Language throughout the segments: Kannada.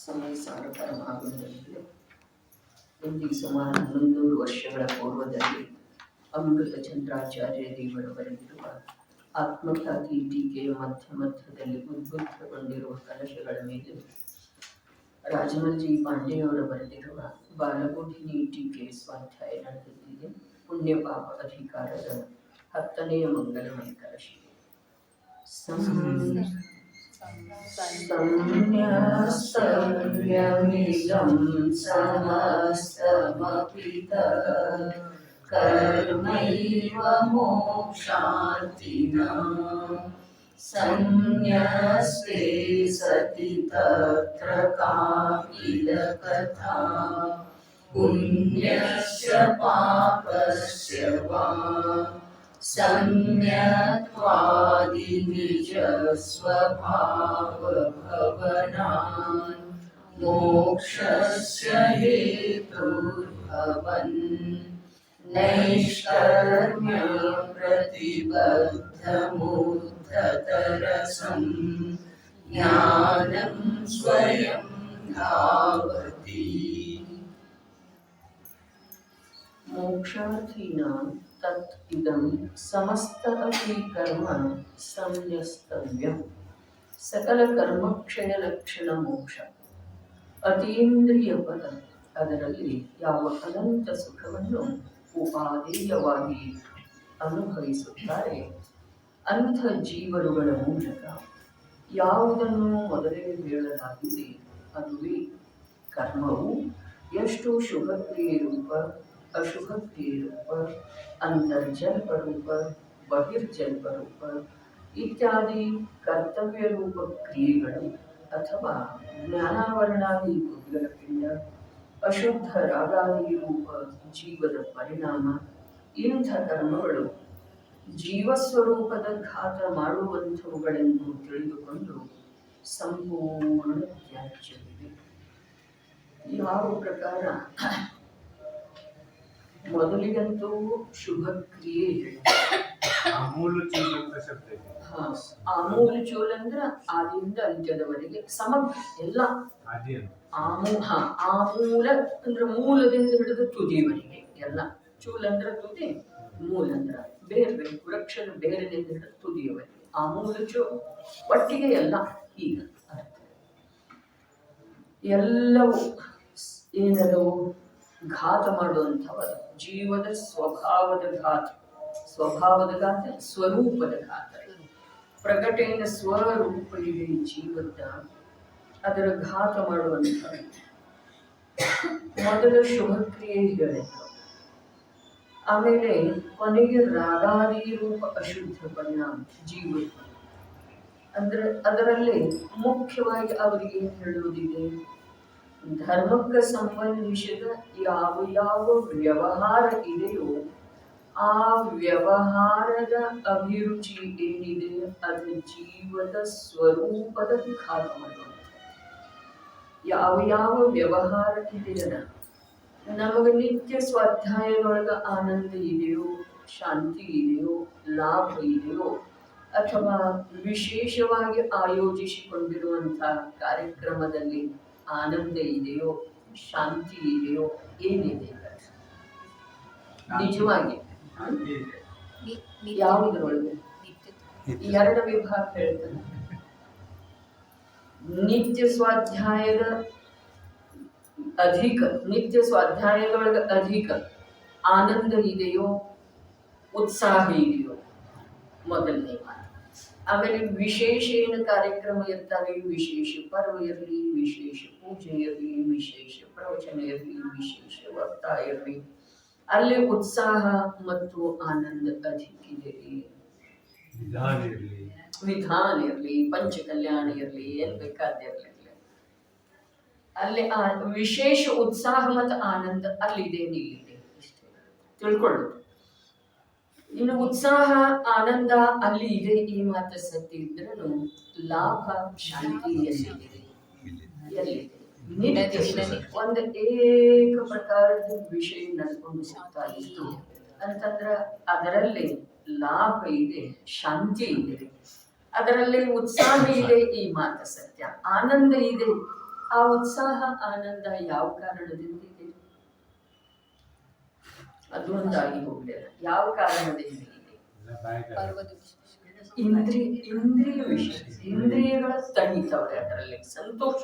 ಸಂಸಾರ ಪರಮಾಗುವುದರಲ್ಲಿ ಇಂದಿಗೆ ಸುಮಾರು 1100 ವರ್ಷಗಳ ಪೂರ್ವದಲ್ಲಿ ಅಮೃತ ಚಂದ್ರಾಚಾರ್ಯ ದೇವರು ಬರೆದಿರುವ ಆತ್ಮಖ್ಯಾತಿ ಟೀಕೆಯ ಮಧ್ಯದಲ್ಲಿ ಉದ್ಬುದ್ಧಗೊಂಡಿರುವ ಕಲಶಗಳ ಮೇಲೆ ರಾಜಮಲ್ಜಿ ಪಾಂಡೆಯವರು ಬರೆದಿರುವ ಬಾಲಬೋಧಿನಿ ಟೀಕೆ ಸ್ವಾಧ್ಯಾಯ ನಡೆದಿದೆ. ಪುಣ್ಯ ಪಾಪ ಅಧಿಕಾರದ 10ನೆಯ ಮಂಗಲಮಯ ಕಲಶ. ಸಂನ್ಯಾಸವ್ಯಮಿದಂ ಸಮಸ್ತಮಪಿತ ಕರ್ಮೈವ ಮೋಕ್ಷಾರ್ಥಿನ ಸಂನ್ಯಸ್ತೆ ಸತಿ ತತ್ರ ಕಾಪಿಲ ಕಥಾ ಪುಣ್ಯಸ್ಯ ಪಾಪಸ್ಯ ವಾ ಸಂನ್ಯತ್ವಾದಿ ನಿಜ ಸ್ವಭಾವ ಭವನಾನ್ ಮೋಕ್ಷಸ್ಯ ಹೇತುರ್ಭವನ್ ನೈಷ್ಕರ್ಮ್ಯ ಪ್ರತಿಬದ್ಧಮೂರ್ಧತರಸಂ ಜ್ಞಾನಂ ಸ್ವಯಂ ಧಾವತಿ. ಮೋಕ್ಷಾರ್ಥಿನಾಂ ತತ್ ಇದಂ ಸಮಸ್ತಮಪಿ ಕರ್ಮ ಸಂನ್ಯಸ್ತವ್ಯಂ. ಸಕಲ ಕರ್ಮಕ್ಷಯ ಲಕ್ಷಣ ಮೋಕ್ಷ ಅತೀಂದ್ರಿಯ ಪದ. ಅದರಲ್ಲಿ ಯಾವ ಅನಂತ ಸುಖವನ್ನು ಉಪಾದೇಯವಾಗಿ ಅನುಭವಿಸುತ್ತಾರೆ ಅಂಥ ಜೀವರುಗಳ ಮೂಲಕ ಯಾವುದನ್ನು ಮೊದಲೇ ಹೇಳಲಾಗಿದೆ ಅದುವೇ ಕರ್ಮವು ಎಷ್ಟು ಶುಭಕ್ರಿಯೆ ರೂಪ, ಅಶುಭ ಕ್ರಿಯೆ ರೂಪ, ಅಂತರ್ಜಲ್ಪ ರೂಪ, ಬಹಿರ್ಜಲ್ಪ ರೂಪ ಇತ್ಯಾದಿ ಕರ್ತವ್ಯ ರೂಪ ಕ್ರಿಯೆಗಳು ಅಥವಾ ಜ್ಞಾನಾವರಣಾದಿ ಬುದ್ಧಿಗಳ ಪಿಂಡ, ಅಶುದ್ಧ ರಾಗಾದಿ ರೂಪ ಜೀವದ ಪರಿಣಾಮ, ಇಂಥ ಕರ್ಮಗಳು ಜೀವಸ್ವರೂಪದ ಘಾತ ಮಾಡುವಂಥವುಗಳೆಂದು ತಿಳಿದುಕೊಂಡು ಸಂಪೂರ್ಣ ತ್ಯಾಜ್ಯವಿದೆ. ಯಾವ ಪ್ರಕಾರ ಮೊದಲಿಗಂತೂ ಶುಭ ಕ್ರಿಯೆ ಆಮೂಲ ಚೂಲ್ ಅಂದ್ರ ಆದಿಯಿಂದ ಅಂತ್ಯದವರೆಗೆ ಸಮಗ್ರ ಎಲ್ಲ ಆಮೂಲ ಅಂದ್ರೆ ಮೂಲದಿಂದ ಹಿಡಿದು ತುದಿಯವರೆಗೆ ಎಲ್ಲ. ಚೂಲ್ ಅಂದ್ರ ತುದಿ, ಮೂಲ ಅಂದ್ರ ಬೇರೆ ವೃಕ್ಷದ ಬೇರೆದಿಂದ ಹಿಡಿದು ತುದಿಯವರೆಗೆ ಆಮೂಲ ಚೂಲ್ ಒಟ್ಟಿಗೆ ಎಲ್ಲ. ಈಗ ಎಲ್ಲವೂ ಏನದವು ಘಾತ ಮಾಡುವಂಥವ ಜೀವದ ಸ್ವಭಾವದ ಘಾತ, ಸ್ವರೂಪದ ಘಾತ. ಪ್ರಕಟೇನ ಸ್ವರೂಪ ಇದೆ ಜೀವದ, ಅದರ ಘಾತ ಮಾಡುವಂಥ ಮೊದಲ ಶುಭ ಕ್ರಿಯೆ ಹೇಳಿದ್ರು. ಆಮೇಲೆ ಕೊನೆಗೆ ರಾಗಾದಿ ರೂಪ ಅಶುದ್ಧ ಪರಿಣಾಮ ಜೀವ. ಅಂದ್ರೆ ಅದರಲ್ಲಿ ಮುಖ್ಯವಾಗಿ ಅವರಿಗೆ ಏನು ಹೇಳುವುದಿದೆ, ಧರ್ಮಕ್ಕೆ ಸಂಬಂಧಿಸಿದ ಯಾವ ಯಾವ ವ್ಯವಹಾರ ಇದೆಯೋ ಆ ವ್ಯವಹಾರದ ಅಭಿರುಚಿ ಏನಿದೆ ಅದು ಜೀವದ ಸ್ವರೂಪದ ಘಾತ ಮಾಡುವಂಥ. ಯಾವ ಯಾವ ವ್ಯವಹಾರ ಇದೆಯಲ್ಲ, ನಮಗೆ ನಿತ್ಯ ಸ್ವಾಧ್ಯಾಯದೊಳಗ ಆನಂದ ಇದೆಯೋ, ಶಾಂತಿ ಇದೆಯೋ, ಲಾಭ ಇದೆಯೋ, ಅಥವಾ ವಿಶೇಷವಾಗಿ ಆಯೋಜಿಸಿಕೊಂಡಿರುವಂಥ ಕಾರ್ಯಕ್ರಮದಲ್ಲಿ ಆನಂದ ಇದೆಯೋ, ಶಾಂತಿ ಇದೆಯೋ, ಏನಿದೆ ನಿಜವಾಗಿ ಯಾವುದರೊಳಗೆ ಎರಡು ವಿಭಾಗ ಹೇಳ್ತಾನೆ. ನಿತ್ಯ ಸ್ವಾಧ್ಯಾಯದ ಅಧಿಕ, ನಿತ್ಯ ಸ್ವಾಧ್ಯಾಯದೊಳಗೆ ಅಧಿಕ ಆನಂದ ಇದೆಯೋ, ಉತ್ಸಾಹ ಇದೆಯೋ, ಮೊದಲನೇ ಮಾತು. ಆಮೇಲೆ ವಿಶೇಷ ಏನು ಕಾರ್ಯಕ್ರಮ ಇರ್ತಾವೆ, ವಿಶೇಷ ಪರ್ವ ಇರಲಿ, ವಿಶೇಷ ಪೂಜೆ ಇರಲಿ, ವಿಶೇಷ ಪ್ರವಚನ ಇರಲಿ, ವಿಶೇಷ ವಕ್ತ ಇರಲಿ, ಅಲ್ಲಿ ಉತ್ಸಾಹ ಮತ್ತು ಆನಂದ ಅಧಿಕ ಇದೆ. ವಿಧಾನ ಇರಲಿ, ಪಂಚಕಲ್ಯಾಣ ಇರಲಿ, ಏನ್ ಬೇಕಾದಿರಲಿ, ಅಲ್ಲಿ ವಿಶೇಷ ಉತ್ಸಾಹ ಮತ್ತು ಆನಂದ ಅಲ್ಲಿದೆ, ನಿಲ್ಲಿದೆ, ಇಷ್ಟೇ ತಿಳ್ಕೊಳ್ಳೋದು. ಇನ್ನು ಉತ್ಸಾಹ ಆನಂದ ಅಲ್ಲಿ ಇದೆ, ಈ ಮಾತು ಸತ್ಯ ಇದ್ರೂ ಲಾಭ ಶಾಂತಿ ಎಲ್ಲಿದೆ? ಒಂದು ಏಕ ಪ್ರಕಾರದ ವಿಷಯ ನಡ್ಕೊಂಡು ಹೋಗ್ತಾ ಇತ್ತು ಅಂತಂದ್ರ ಅದರಲ್ಲಿ ಲಾಭ ಇದೆ, ಶಾಂತಿ ಇದೆ, ಅದರಲ್ಲಿ ಉತ್ಸಾಹ ಇದೆ, ಈ ಮಾತು ಸತ್ಯ. ಆನಂದ ಇದೆ, ಆ ಉತ್ಸಾಹ ಆನಂದ ಯಾವ ಕಾರಣದಿಂದ ಇದೆ? ಅದೊಂದಾಗಿ ಹೋಗ್ಲಿಲ್ಲ. ಯಾವ ಕಾರಣದಿಂದ ಇದೆ? ಇಂದ್ರಿಯ ವಿಷಯ, ಇಂದ್ರಿಯಗಳ ತಣಿತವ್ರೆ, ಅದರಲ್ಲಿ ಸಂತೋಷ.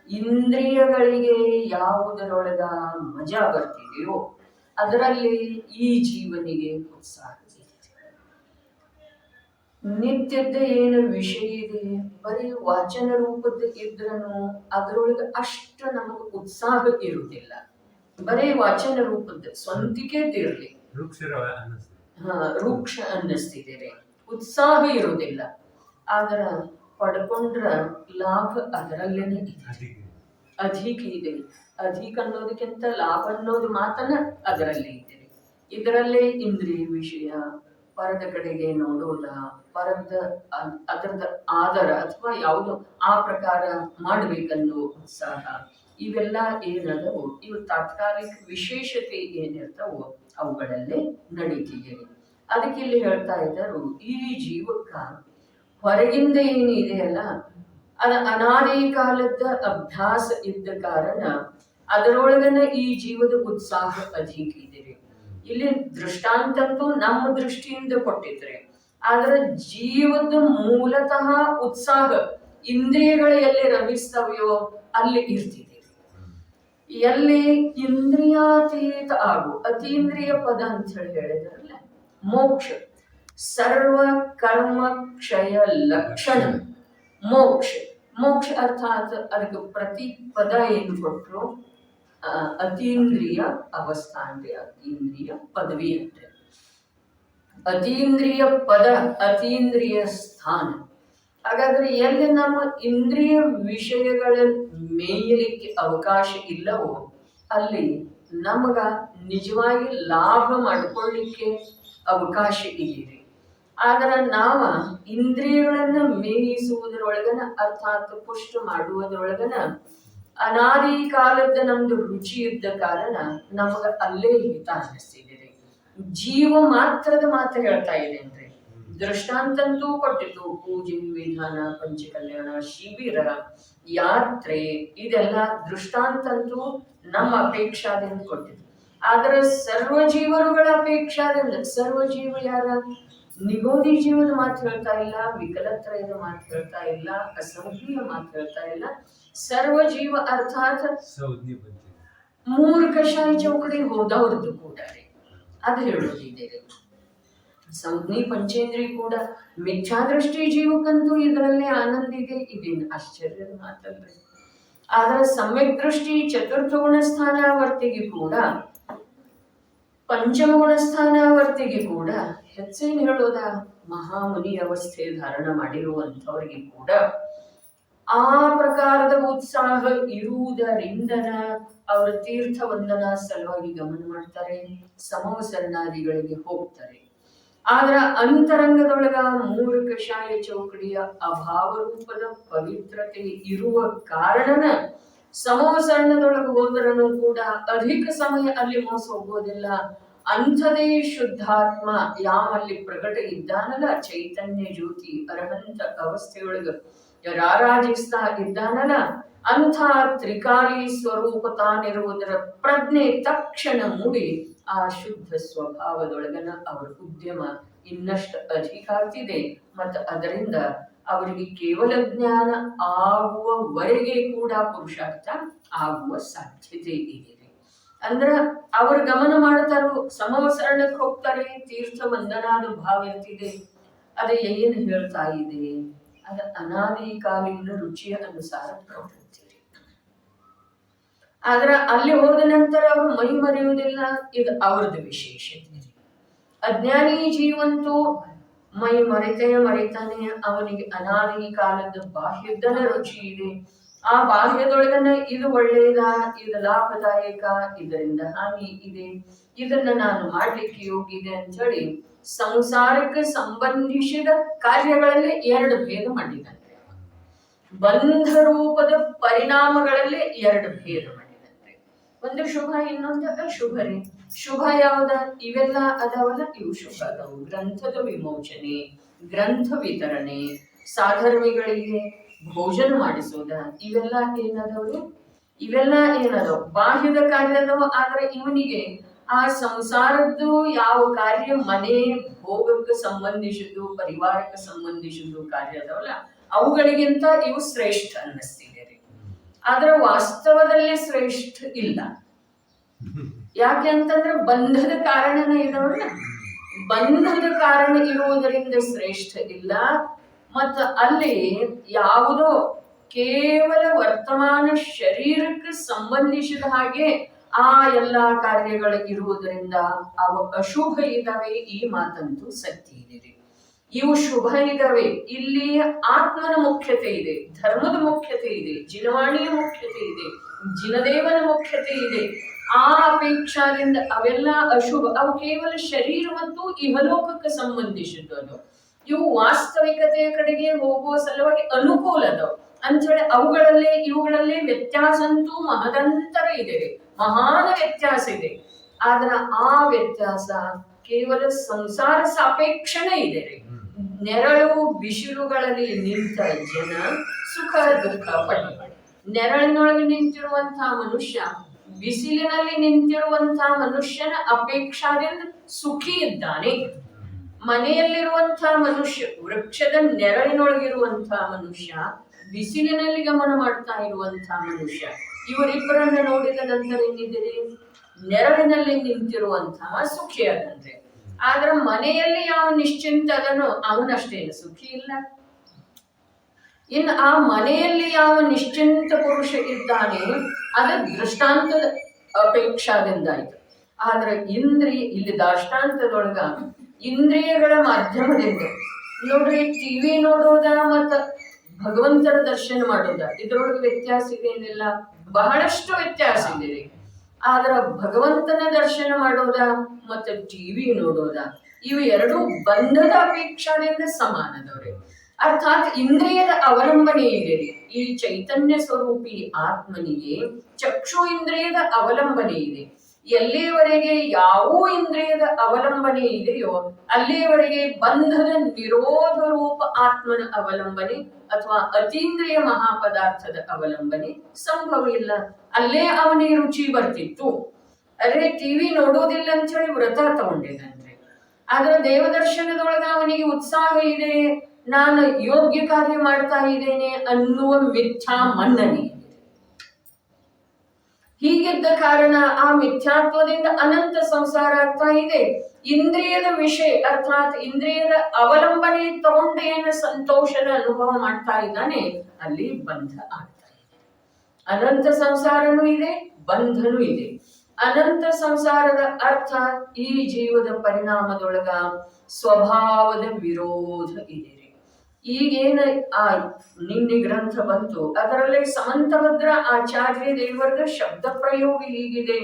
ಇಂದ್ರಿಯಗಳಿಗೆ ಯಾವುದರೊಳಗ ಮಜಾ ಬರ್ತಿದೆಯೋ ಅದರಲ್ಲಿ ಈ ಜೀವನಿಗೆ ಉತ್ಸಾಹ ಇದೆ. ನಿತ್ಯದ ಏನು ವಿಷಯ ಇದೆ ಬರೀ ವಾಚನ ರೂಪದ ಇದ್ರನು ಅದರೊಳಗೆ ಅಷ್ಟು ನಮಗೆ ಉತ್ಸಾಹ ಇರುವುದಿಲ್ಲ. ಬರೀ ವಾಚನ ರೂಪದ ಸ್ವಂತಿಕೆ ತಿರ್ಲಿ, ರೂಕ್ಷ ಅನ್ನಿಸ್ತಿದ್ದೇವೆ, ಉತ್ಸಾಹ ಇರುವುದಿಲ್ಲ. ಆದ್ರ ಪಡ್ಕೊಂಡ್ರ ಲಾಭ ಅದರಲ್ಲೇನೆ ಇದೆ, ಅಧಿಕ ಇದೆ. ಅಧಿಕ ಅನ್ನೋದಕ್ಕಿಂತ ಲಾಭ ಅನ್ನೋದು ಮಾತನ್ನ ಅದರಲ್ಲಿ ಇದೆ. ಇದರಲ್ಲೇ ಇಂದ್ರಿಯ ವಿಷಯ, ಪರದ ಕಡೆಗೆ ನೋಡೋದ, ಪರದ ಅದರದ ಆದರ ಅಥವಾ ಯಾವುದು ಆ ಪ್ರಕಾರ ಮಾಡ್ಬೇಕನ್ನೋ ಉತ್ಸಾಹ, ಇವೆಲ್ಲ ಏನದವೋ ಇವು ತಾತ್ಕಾಲಿಕ ವಿಶೇಷತೆ ಏನಿರ್ತಾವೋ ಅವುಗಳಲ್ಲೇ ನಡೀತಿದೆ. ಅದಕ್ಕೆ ಇಲ್ಲಿ ಹೇಳ್ತಾ ಇದ್ದರು, ಈ ಜೀವಕ್ಕ ಹೊರಗಿಂದ ಏನಿದೆಯಲ್ಲ ಅದ ಅನಾದಿ ಕಾಲದ ಅಭ್ಯಾಸ ಇದ್ದ ಕಾರಣ ಅದರೊಳಗನ ಈ ಜೀವದ ಉತ್ಸಾಹ ಅಧಿಕ ಇದೆ. ಇಲ್ಲಿ ದೃಷ್ಟಾಂತಂತೂ ನಮ್ಮ ದೃಷ್ಟಿಯಿಂದ ಕೊಟ್ಟಿದ್ರೆ, ಆದ್ರೆ ಜೀವದ ಮೂಲತಃ ಉತ್ಸಾಹ ಇಂದ್ರಿಯಗಳು ಎಲ್ಲಿ ರಮಿಸ್ತವೆಯೋ ಅಲ್ಲಿ ಇರ್ತಿದೆ. ಎಲ್ಲಿ ಇಂದ್ರಿಯಾತೀತ ಆಗು ಅತೀಂದ್ರಿಯ ಪದ ಅಂತ ಹೇಳಿ ಹೇಳಿದ್ರಲ್ಲ, ಮೋಕ್ಷ ಸರ್ವ ಕರ್ಮ ಕ್ಷಯ ಲಕ್ಷಣ ಮೋಕ್ಷ. ಮೋಕ್ಷ ಅರ್ಥಾತ್ ಅದಕ್ಕೆ ಪ್ರತಿ ಪದ ಏನು ಕೊಟ್ಟರು, ಅತೀಂದ್ರಿಯ ಅವಸ್ಥಾ ಅಂದ್ರೆ ಅತೀಂದ್ರಿಯ ಪದವಿ ಅಂದ್ರೆ ಅತೀಂದ್ರಿಯ ಪದ, ಅತೀಂದ್ರಿಯ ಸ್ಥಾನ. ಹಾಗಾದ್ರೆ ಎಲ್ಲಿ ನಮ್ಮ ಇಂದ್ರಿಯ ವಿಷಯಗಳ ಮೇಯಲಿಕ್ಕೆ ಅವಕಾಶ ಇಲ್ಲವೋ ಅಲ್ಲಿ ನಮಗ ನಿಜವಾಗಿ ಲಾಭ ಮಾಡ್ಕೊಳ್ಳಿಕ್ಕೆ ಅವಕಾಶ ಇದೆ. ಆದ್ರೆ ನಾವ ಇಂದ್ರಿಯಗಳನ್ನ ಮೇಯಿಸುವುದರೊಳಗನ ಅರ್ಥಾತ್ ಪುಷ್ಟ ಮಾಡುವುದರೊಳಗನ ಅನಾದಿ ಕಾಲದ ನಮ್ದು ರುಚಿ ಇದ್ದ ಕಾರಣ ನಮಗ ಅಲ್ಲೇ ಹಿತ ಅನ್ನಿಸ್ತಿದೆ. ಜೀವ ಮಾತ್ರದ ಮಾತು ಹೇಳ್ತಾ ಇದೆ ಅಂದ್ರೆ ದೃಷ್ಟಾಂತಂತೂ ಕೊಟ್ಟಿತು. ಪೂಜೆ ವಿಧಾನ, ಪಂಚಕಲ್ಯಾಣ, ಶಿಬಿರ, ಯಾತ್ರೆ, ಇದೆಲ್ಲ ದೃಷ್ಟಾಂತಂತೂ ನಮ್ಮ ಅಪೇಕ್ಷಾದಿಂದ ಕೊಟ್ಟಿತು. ಆದ್ರೆ ಸರ್ವಜೀವರುಗಳ ಅಪೇಕ್ಷಾದಿಂದ, ಸರ್ವಜೀವ ಯಾರ? ನಿಗೋದಿ ಜೀವದ ಮಾತು ಹೇಳ್ತಾ ಇಲ್ಲ, ವಿಕಲತ್ರಯದ ಮಾತು ಹೇಳ್ತಾ ಇಲ್ಲ, ಅಸಂಖ್ಯ ಮಾತು ಹೇಳ್ತಾ ಇಲ್ಲ. ಸರ್ವಜೀವ ಅರ್ಥಾತ್ ಮೂರು ಕಷಾಯ ಚೌಕಡಿ ಹೋದವ್ರದ್ದು ಕೂಡ ಅದು ಹೇಳೋದಿದೆ. ಸಂಜ್ಞಿ ಪಂಚೇಂದ್ರಿ ಕೂಡ ಮಿಥ್ಯಾದೃಷ್ಟಿ ಜೀವಕ್ಕಂತೂ ಇದರಲ್ಲೇ ಆನಂದ ಇದೆ, ಇದೇನು ಆಶ್ಚರ್ಯದ ಮಾತಲ್ರಿ. ಆದ್ರೆ ಸಮ್ಯಕ್ ದೃಷ್ಟಿ ಚತುರ್ಥ ಗುಣಸ್ಥಾನಾವರ್ತಿಗೆ ಕೂಡ, ಪಂಚಮ ಗುಣಸ್ಥಾನಾವರ್ತಿಗೆ ಕೂಡ ಹೆಚ್ಚೇನು ಹೇಳೋದ, ಮಹಾಮುನಿ ಅವಸ್ಥೆ ಧಾರಣ ಮಾಡಿರುವಂಥವ್ರಿಗೆ ಕೂಡ ಆ ಪ್ರಕಾರದ ಉತ್ಸಾಹ ಇರುವುದರಿಂದನ ಅವರು ತೀರ್ಥ ವಂದನ ಸಲುವಾಗಿ ಗಮನ ಮಾಡ್ತಾರೆ, ಸಮವಸರಣಾದಿಗಳಿಗೆ ಹೋಗ್ತಾರೆ. ಆದ್ರ ಅಂತರಂಗದೊಳಗ ಮೂರು ಕಷಾಯ ಚೌಕಡಿಯ ಅಭಾವ ರೂಪದ ಪವಿತ್ರತೆ ಇರುವ ಕಾರಣನ ಸಮವಸರಣದೊಳಗೆ ಹೋದರನು ಕೂಡ ಅಧಿಕ ಸಮಯ ಅಲ್ಲಿ ಮೋಸ ಹೋಗೋದಿಲ್ಲ. ಅಂಥದೇ ಶುದ್ಧಾತ್ಮ ಯಾವಲ್ಲಿ ಪ್ರಕಟ ಇದ್ದಾನಲ್ಲ, ಚೈತನ್ಯ ಜ್ಯೋತಿ ಅರಹಂತ ಅವಸ್ಥೆಯೊಳಗ ರಾರಾಜಿಸ್ತಾ ಇದ್ದಾನಲ್ಲ, ಅಂಥ ತ್ರಿಕಾಲಿ ಸ್ವರೂಪ ತಾನಿರುವುದರ ಪ್ರಜ್ಞೆ ತಕ್ಷಣ ಮೂಡಿ ಆ ಶುದ್ಧ ಸ್ವಭಾವದೊಳಗನ ಅವರ ಉದ್ಯಮ ಇನ್ನಷ್ಟು ಅಧಿಕ ಆಗ್ತಿದೆ. ಮತ್ತು ಅದರಿಂದ ಅವರಿಗೆ ಕೇವಲ ಜ್ಞಾನ ಆಗುವವರೆಗೆ ಕೂಡ ಪುರುಷಾರ್ಥ ಆಗುವ ಸಾಧ್ಯತೆ ಇದೆ. ಅಂದ್ರ ಅವ್ರ ಗಮನ ಮಾಡ್ತಾರೋ, ಸಮವಸರಣಕ್ಕೆ ಹೋಗ್ತಾರೆ, ತೀರ್ಥ ವಂದನಾದ ಭಾವ ಇರ್ತಿದೆ. ಅದು ಏನು ಹೇಳ್ತಾ ಇದೆ, ಅದು ಅನಾದಿ ಕಾಲೀನ ರುಚಿಯ ಅನುಸಾರ ಪ್ರವೃತ್ತಿ. ಆದ್ರ ಅಲ್ಲಿ ಹೋದ ನಂತರ ಅವರು ಮೈ ಮರೆಯುವುದಿಲ್ಲ, ಇದು ಅವ್ರದ್ದು ವಿಶೇಷತೆ. ಅಜ್ಞಾನಿ ಜೀವಂತೂ ಮೈ ಮರಿತಾನೆ, ಅವನಿಗೆ ಅನಾದಿ ಕಾಲದ ಬಾಹ್ಯದನ ರುಚಿ ಇದೆ. ಆ ಬಾಹ್ಯದೊಳಗನ ಇದು ಒಳ್ಳೆಯದ, ಇದು ಲಾಭದಾಯಕ, ಇದರಿಂದ ಹಾನಿ ಇದೆ, ಇದನ್ನ ನಾನು ಮಾಡ್ಲಿಕ್ಕೆ ಯೋಗ್ಯ ಇದೆ ಅಂತ ಹೇಳಿ ಸಂಸಾರಕ್ಕೆ ಸಂಬಂಧಿಸಿದ ಕಾರ್ಯಗಳಲ್ಲಿ ಎರಡು ಭೇದ ಮಾಡಿದಂತೆ, ಬಂಧ ರೂಪದ ಪರಿಣಾಮಗಳಲ್ಲಿ ಎರಡು ಭೇದ ಮಾಡಿದಂತೆ. ಒಂದು ಶುಭ, ಇನ್ನೊಂದು ಅಶುಭರೇ. ಶುಭ ಯಾವ್ದ? ಇವೆಲ್ಲ ಅದಾವಲ್ಲ, ಇವು ಶುಭ ಅದಾವು. ಗ್ರಂಥದ ವಿಮೋಚನೆ, ಗ್ರಂಥ ವಿತರಣೆ, ಸಾಧರ್ಮಿಗಳಿಗೆ ಭೋಜನ ಮಾಡಿಸೋದ, ಇವೆಲ್ಲ ಏನದವ್ರಿ, ಇವೆಲ್ಲ ಏನದವ ಬಾಹ್ಯದ ಕಾರ್ಯ ಅದಾವ. ಆದ್ರೆ ಇವನಿಗೆ ಆ ಸಂಸಾರದ್ದು ಯಾವ ಕಾರ್ಯ, ಮನೆ ಭೋಗಕ್ಕೆ ಸಂಬಂಧಿಸಿದ್ದು, ಪರಿವಾರಕ್ಕೆ ಸಂಬಂಧಿಸಿದ್ದು ಕಾರ್ಯ ಅದಾವಲ್ಲ, ಅವುಗಳಿಗಿಂತ ಇವು ಶ್ರೇಷ್ಠ ಅನ್ನಿಸ್ತಿದೆ ರೀ. ಆದ್ರೆ ವಾಸ್ತವದಲ್ಲಿ ಶ್ರೇಷ್ಠ ಇಲ್ಲ. ಯಾಕೆ ಅಂತಂದ್ರೆ ಬಂಧದ ಕಾರಣನ ಇದಾವಲ್ಲ, ಬಂಧದ ಕಾರಣ ಇರುವುದರಿಂದ ಶ್ರೇಷ್ಠ ಇಲ್ಲ. ಮತ್ತ ಅಲ್ಲಿ ಯಾವುದೋ ಕೇವಲ ವರ್ತಮಾನ ಶರೀರಕ್ಕೆ ಸಂಬಂಧಿಸಿದ ಹಾಗೆ ಆ ಎಲ್ಲಾ ಕಾರ್ಯಗಳು ಇರುವುದರಿಂದ ಅವು ಅಶುಭ ಇದಾವೆ. ಈ ಮಾತಂತೂ ಸತ್ಯ ಇದೆ. ಇವು ಶುಭ ಇದಾವೆ. ಇಲ್ಲಿ ಆತ್ಮನ ಮುಖ್ಯತೆ ಇದೆ, ಧರ್ಮದ ಮುಖ್ಯತೆ ಇದೆ, ಜಿನವಾಣಿಯ ಮುಖ್ಯತೆ ಇದೆ, ಜಿನದೇವನ ಮುಖ್ಯತೆ ಇದೆ. ಆ ಅಪೇಕ್ಷಾದಿಂದ ಅವೆಲ್ಲ ಅಶುಭ. ಅವು ಕೇವಲ ಶರೀರ ಮತ್ತು ಇಹಲೋಕಕ್ಕೆ ಸಂಬಂಧಿಸಿದ್ದು. ಇವು ವಾಸ್ತವಿಕತೆಯ ಕಡೆಗೆ ಹೋಗುವ ಸಲುವಾಗಿ ಅನುಕೂಲ ಅದಾವ ಅಂತೇಳಿ ಅವುಗಳಲ್ಲೇ ಇವುಗಳಲ್ಲೇ ವ್ಯತ್ಯಾಸ ಅಂತೂ ಮಹದಂತರ ಇದೆ, ಮಹಾನ ವ್ಯತ್ಯಾಸ ಇದೆ. ಆದ್ರ ಆ ವ್ಯತ್ಯಾಸ ಕೇವಲ ಸಂಸಾರ ಸಾಪೇಕ್ಷಣೆ ಇದೆ ರೀ. ನೆರಳು ಬಿಸಿಲುಗಳಲ್ಲಿ ನಿಂತ ಜನ ಸುಖ ದುಃಖ ಪಡಿ. ನೆರಳಿನೊಳಗೆ ನಿಂತಿರುವಂತಹ ಮನುಷ್ಯ ಬಿಸಿಲಿನಲ್ಲಿ ನಿಂತಿರುವಂತಹ ಮನುಷ್ಯನ ಅಪೇಕ್ಷಾದಿಂದ ಸುಖಿ ಇದ್ದಾನೆ. ಮನೆಯಲ್ಲಿರುವಂತಹ ಮನುಷ್ಯ, ವೃಕ್ಷದ ನೆರಳಿನೊಳಗಿರುವಂತಹ ಮನುಷ್ಯ, ಬಿಸಿಲಿನಲ್ಲಿ ಗಮನ ಮಾಡ್ತಾ ಇರುವಂತಹ ಮನುಷ್ಯ, ಇವರಿಬ್ಬರನ್ನ ನೋಡಿದ ನಂತರ ಏನಿದೆ, ನೆರಳಿನಲ್ಲಿ ನಿಂತಿರುವಂತಹ ಸುಖಿ ಅದಂತೆ. ಆದ್ರೆ ಮನೆಯಲ್ಲಿ ಯಾವ ನಿಶ್ಚಿಂತ ಅದನ್ನು ಅವನಷ್ಟೇನು ಸುಖಿ ಇಲ್ಲ. ಇನ್ನು ಆ ಮನೆಯಲ್ಲಿ ಯಾವ ನಿಶ್ಚಿಂತ ಪುರುಷ ಇದ್ದಾನೆ ಅದು ದೃಷ್ಟಾಂತದ ಅಪೇಕ್ಷಾದಿಂದ ಆಯ್ತು. ಆದ್ರೆ ಇಲ್ಲಿ ದಾಷ್ಟಾಂತದೊಳಗ ಇಂದ್ರಿಯಗಳ ಮಾಧ್ಯಮದಿಂದ ನೋಡ್ರಿ, ಟಿವಿ ನೋಡೋದ ಮತ್ತ ಭಗವಂತನ ದರ್ಶನ ಮಾಡೋದ, ಇದ್ರೊಳಗೆ ವ್ಯತ್ಯಾಸ ಇದೆ ಏನಿಲ್ಲ, ಬಹಳಷ್ಟು ವ್ಯತ್ಯಾಸ ಇದೆ. ಆದ್ರ ಭಗವಂತನ ದರ್ಶನ ಮಾಡೋದ ಮತ್ತೆ ಟಿವಿ ನೋಡೋದ, ಇವು ಎರಡು ಬಂಧದ ಅಪೇಕ್ಷಾದಿಂದ ಸಮಾನದವ್ರೆ. ಅರ್ಥಾತ್ ಇಂದ್ರಿಯದ ಅವಲಂಬನೆ ಇದೆ. ಈ ಚೈತನ್ಯ ಸ್ವರೂಪಿ ಆತ್ಮನಿಗೆ ಚಕ್ಷು ಇಂದ್ರಿಯದ ಅವಲಂಬನೆ ಇದೆ. ಎಲ್ಲಿಯವರೆಗೆ ಯಾವ ಇಂದ್ರಿಯದ ಅವಲಂಬನೆ ಇದೆಯೋ ಅಲ್ಲಿಯವರೆಗೆ ಬಂಧದ ನಿರೋಧ ರೂಪ ಆತ್ಮನ ಅವಲಂಬನೆ ಅಥವಾ ಅತೀಂದ್ರಿಯ ಮಹಾಪದಾರ್ಥದ ಅವಲಂಬನೆ ಸಂಭವ ಇಲ್ಲ. ಅಲ್ಲೇ ಅವನಿಗೆ ರುಚಿ ಬರ್ತಿತ್ತು. ಅದೇ ಟಿವಿ ನೋಡೋದಿಲ್ಲ ಅಂತ ಹೇಳಿ ವ್ರತ ತಗೊಂಡಿದಂತೆ. ಆದ್ರೆ ದೇವದರ್ಶನದೊಳಗ ಅವನಿಗೆ ಉತ್ಸಾಹ ಇದೆ, ನಾನು ಯೋಗ್ಯ ಕಾರ್ಯ ಮಾಡ್ತಾ ಇದ್ದೇನೆ ಅನ್ನುವ ಮಿಥ್ಯಾ ಮನ್ನಣೆ. ಹೀಗಿದ್ದ ಕಾರಣ ಆ ಮಿಥ್ಯಾತ್ವದಿಂದ ಅನಂತ ಸಂಸಾರ ಆಗ್ತಾ ಇದೆ. ಇಂದ್ರಿಯದ ವಿಷಯ ಅರ್ಥಾತ್ ಇಂದ್ರಿಯದ ಅವಲಂಬನೆ ತಗೊಂಡು ಏನು ಸಂತೋಷದ ಅನುಭವ ಮಾಡ್ತಾ ಇದ್ದಾನೆ, ಅಲ್ಲಿ ಬಂಧ ಆಗ್ತಾ ಇದೆ. ಅನಂತ ಸಂಸಾರನೂ ಇದೆ, ಬಂಧನೂ ಇದೆ. ಅನಂತ ಸಂಸಾರದ ಅರ್ಥ ಈ ಜೀವದ ಪರಿಣಾಮದೊಳಗ ಸ್ವಭಾವದ ವಿರೋಧ ಇದೆ. ಈಗೇನ ಆ ನಿನ್ನೆ ಗ್ರಂಥ ಬಂತು, ಅದರಲ್ಲಿ ಸಮಂತಭದ್ರ ಆಚಾರ್ಯ ದೇವರದ ಶಬ್ದ ಪ್ರಯೋಗ ಹೀಗಿದೆ: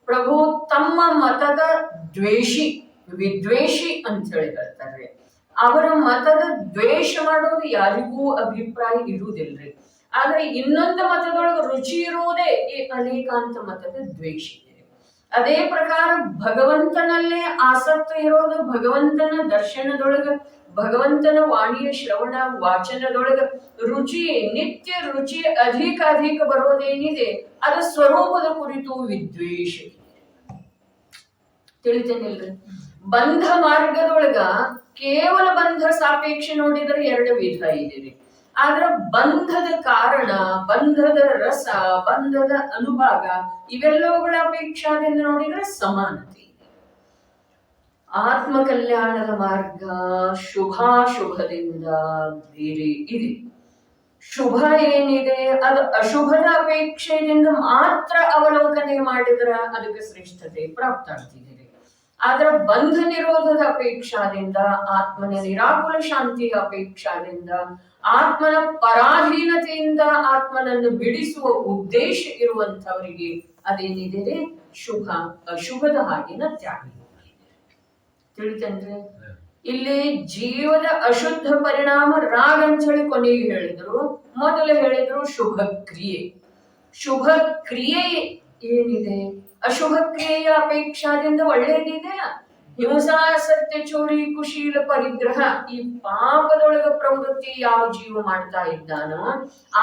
ಪ್ರಭು ತಮ್ಮ ಮತದ ದ್ವೇಷಿ, ವಿದ್ವೇಷಿ ಅಂತ ಹೇಳಿ ಹೇಳ್ತಾರೆ. ಅವರ ಮತದ ದ್ವೇಷ ಮಾಡೋದು ಯಾರಿಗೂ ಅಭಿಪ್ರಾಯ ಇರುವುದಿಲ್ರಿ. ಆದ್ರೆ ಇನ್ನೊಂದು ಮತದೊಳಗೆ ರುಚಿ ಇರುವುದೇ ಈ ಅನೇಕಾಂತ ಮತದ ದ್ವೇಷ ಇದೆ. ಅದೇ ಪ್ರಕಾರ ಭಗವಂತನಲ್ಲೇ ಆಸಕ್ತ ಇರೋದು, ಭಗವಂತನ ದರ್ಶನದೊಳಗ, ಭಗವಂತನ ವಾಣಿಯ ಶ್ರವಣ ವಾಚನದೊಳಗ ರುಚಿ, ನಿತ್ಯ ರುಚಿ ಅಧಿಕ ಬರೋದೇನಿದೆ ಅದು ಸ್ವರೂಪದ ಕುರಿತು ವಿದ್ವೇಷ ಇದೆ. ತಿಳಿತೇನಿಲ್ರಿ? ಬಂಧ ಮಾರ್ಗದೊಳಗ ಕೇವಲ ಬಂಧ ಸಾಪೇಕ್ಷೆ ನೋಡಿದ್ರೆ ಎರಡು ವಿಧ ಇದೆ. ಆದ್ರ ಬಂಧದ ಕಾರಣ, ಬಂಧದ ರಸ, ಬಂಧದ ಅನುಭಾಗ ಇವೆಲ್ಲವುಗಳ ಅಪೇಕ್ಷಾದಿಂದ ನೋಡಿದ್ರೆ ಸಮಾನತೆ ಇದೆ. ಆತ್ಮ ಕಲ್ಯಾಣದ ಮಾರ್ಗ ಶುಭಾಶುಭದಿಂದ ಬೇರೆ ಇದೆ. ಶುಭ ಏನಿದೆ ಅದು ಅಶುಭದ ಅಪೇಕ್ಷೆಯಿಂದ ಮಾತ್ರ ಅವಲೋಕನೆ ಮಾಡಿದ್ರ ಅದಕ್ಕೆ ಶ್ರೇಷ್ಠತೆ ಪ್ರಾಪ್ತ ಆಗ್ತಿದೆ. ಆದ್ರೆ ಬಂಧ ನಿರೋಧದ ಅಪೇಕ್ಷಾದಿಂದ, ಆತ್ಮನ ನಿರಾಕುಲ ಶಾಂತಿಯ ಅಪೇಕ್ಷಾದಿಂದ, ಆತ್ಮನ ಪರಾಧೀನತೆಯಿಂದ ಆತ್ಮನನ್ನು ಬಿಡಿಸುವ ಉದ್ದೇಶ ಇರುವಂತವರಿಗೆ ಅದೇನಿದೆ ಶುಭ ಅಶುಭದ ಹಾಗಿನ ತ್ಯಾಗ. ತಿಳಿತಂದ್ರೆ ಇಲ್ಲಿ ಜೀವದ ಅಶುದ್ಧ ಪರಿಣಾಮ ರಾಗ ಅಂತ ಹೇಳಿ ಕೊನೆಗೆ ಹೇಳಿದ್ರು. ಮೊದಲು ಹೇಳಿದ್ರು ಶುಭ ಕ್ರಿಯೆ. ಶುಭ ಕ್ರಿಯೆ ಏನಿದೆ, ಅಶುಭ ಕ್ರಿಯೆಯ ಅಪೇಕ್ಷಾದಿಂದ ಒಳ್ಳೇದಿದೆ. ಹಿಂಸಾ, ಸತ್ಯ, ಚೋರಿ, ಕುಶೀಲ, ಪರಿಗ್ರಹ ಈ ಪಾಪದೊಳಗ ಪ್ರವೃತ್ತ ಪ್ರವೃತ್ತಿ ಯಾವ ಜೀವ ಮಾಡ್ತಾ ಇದ್ದಾನೋ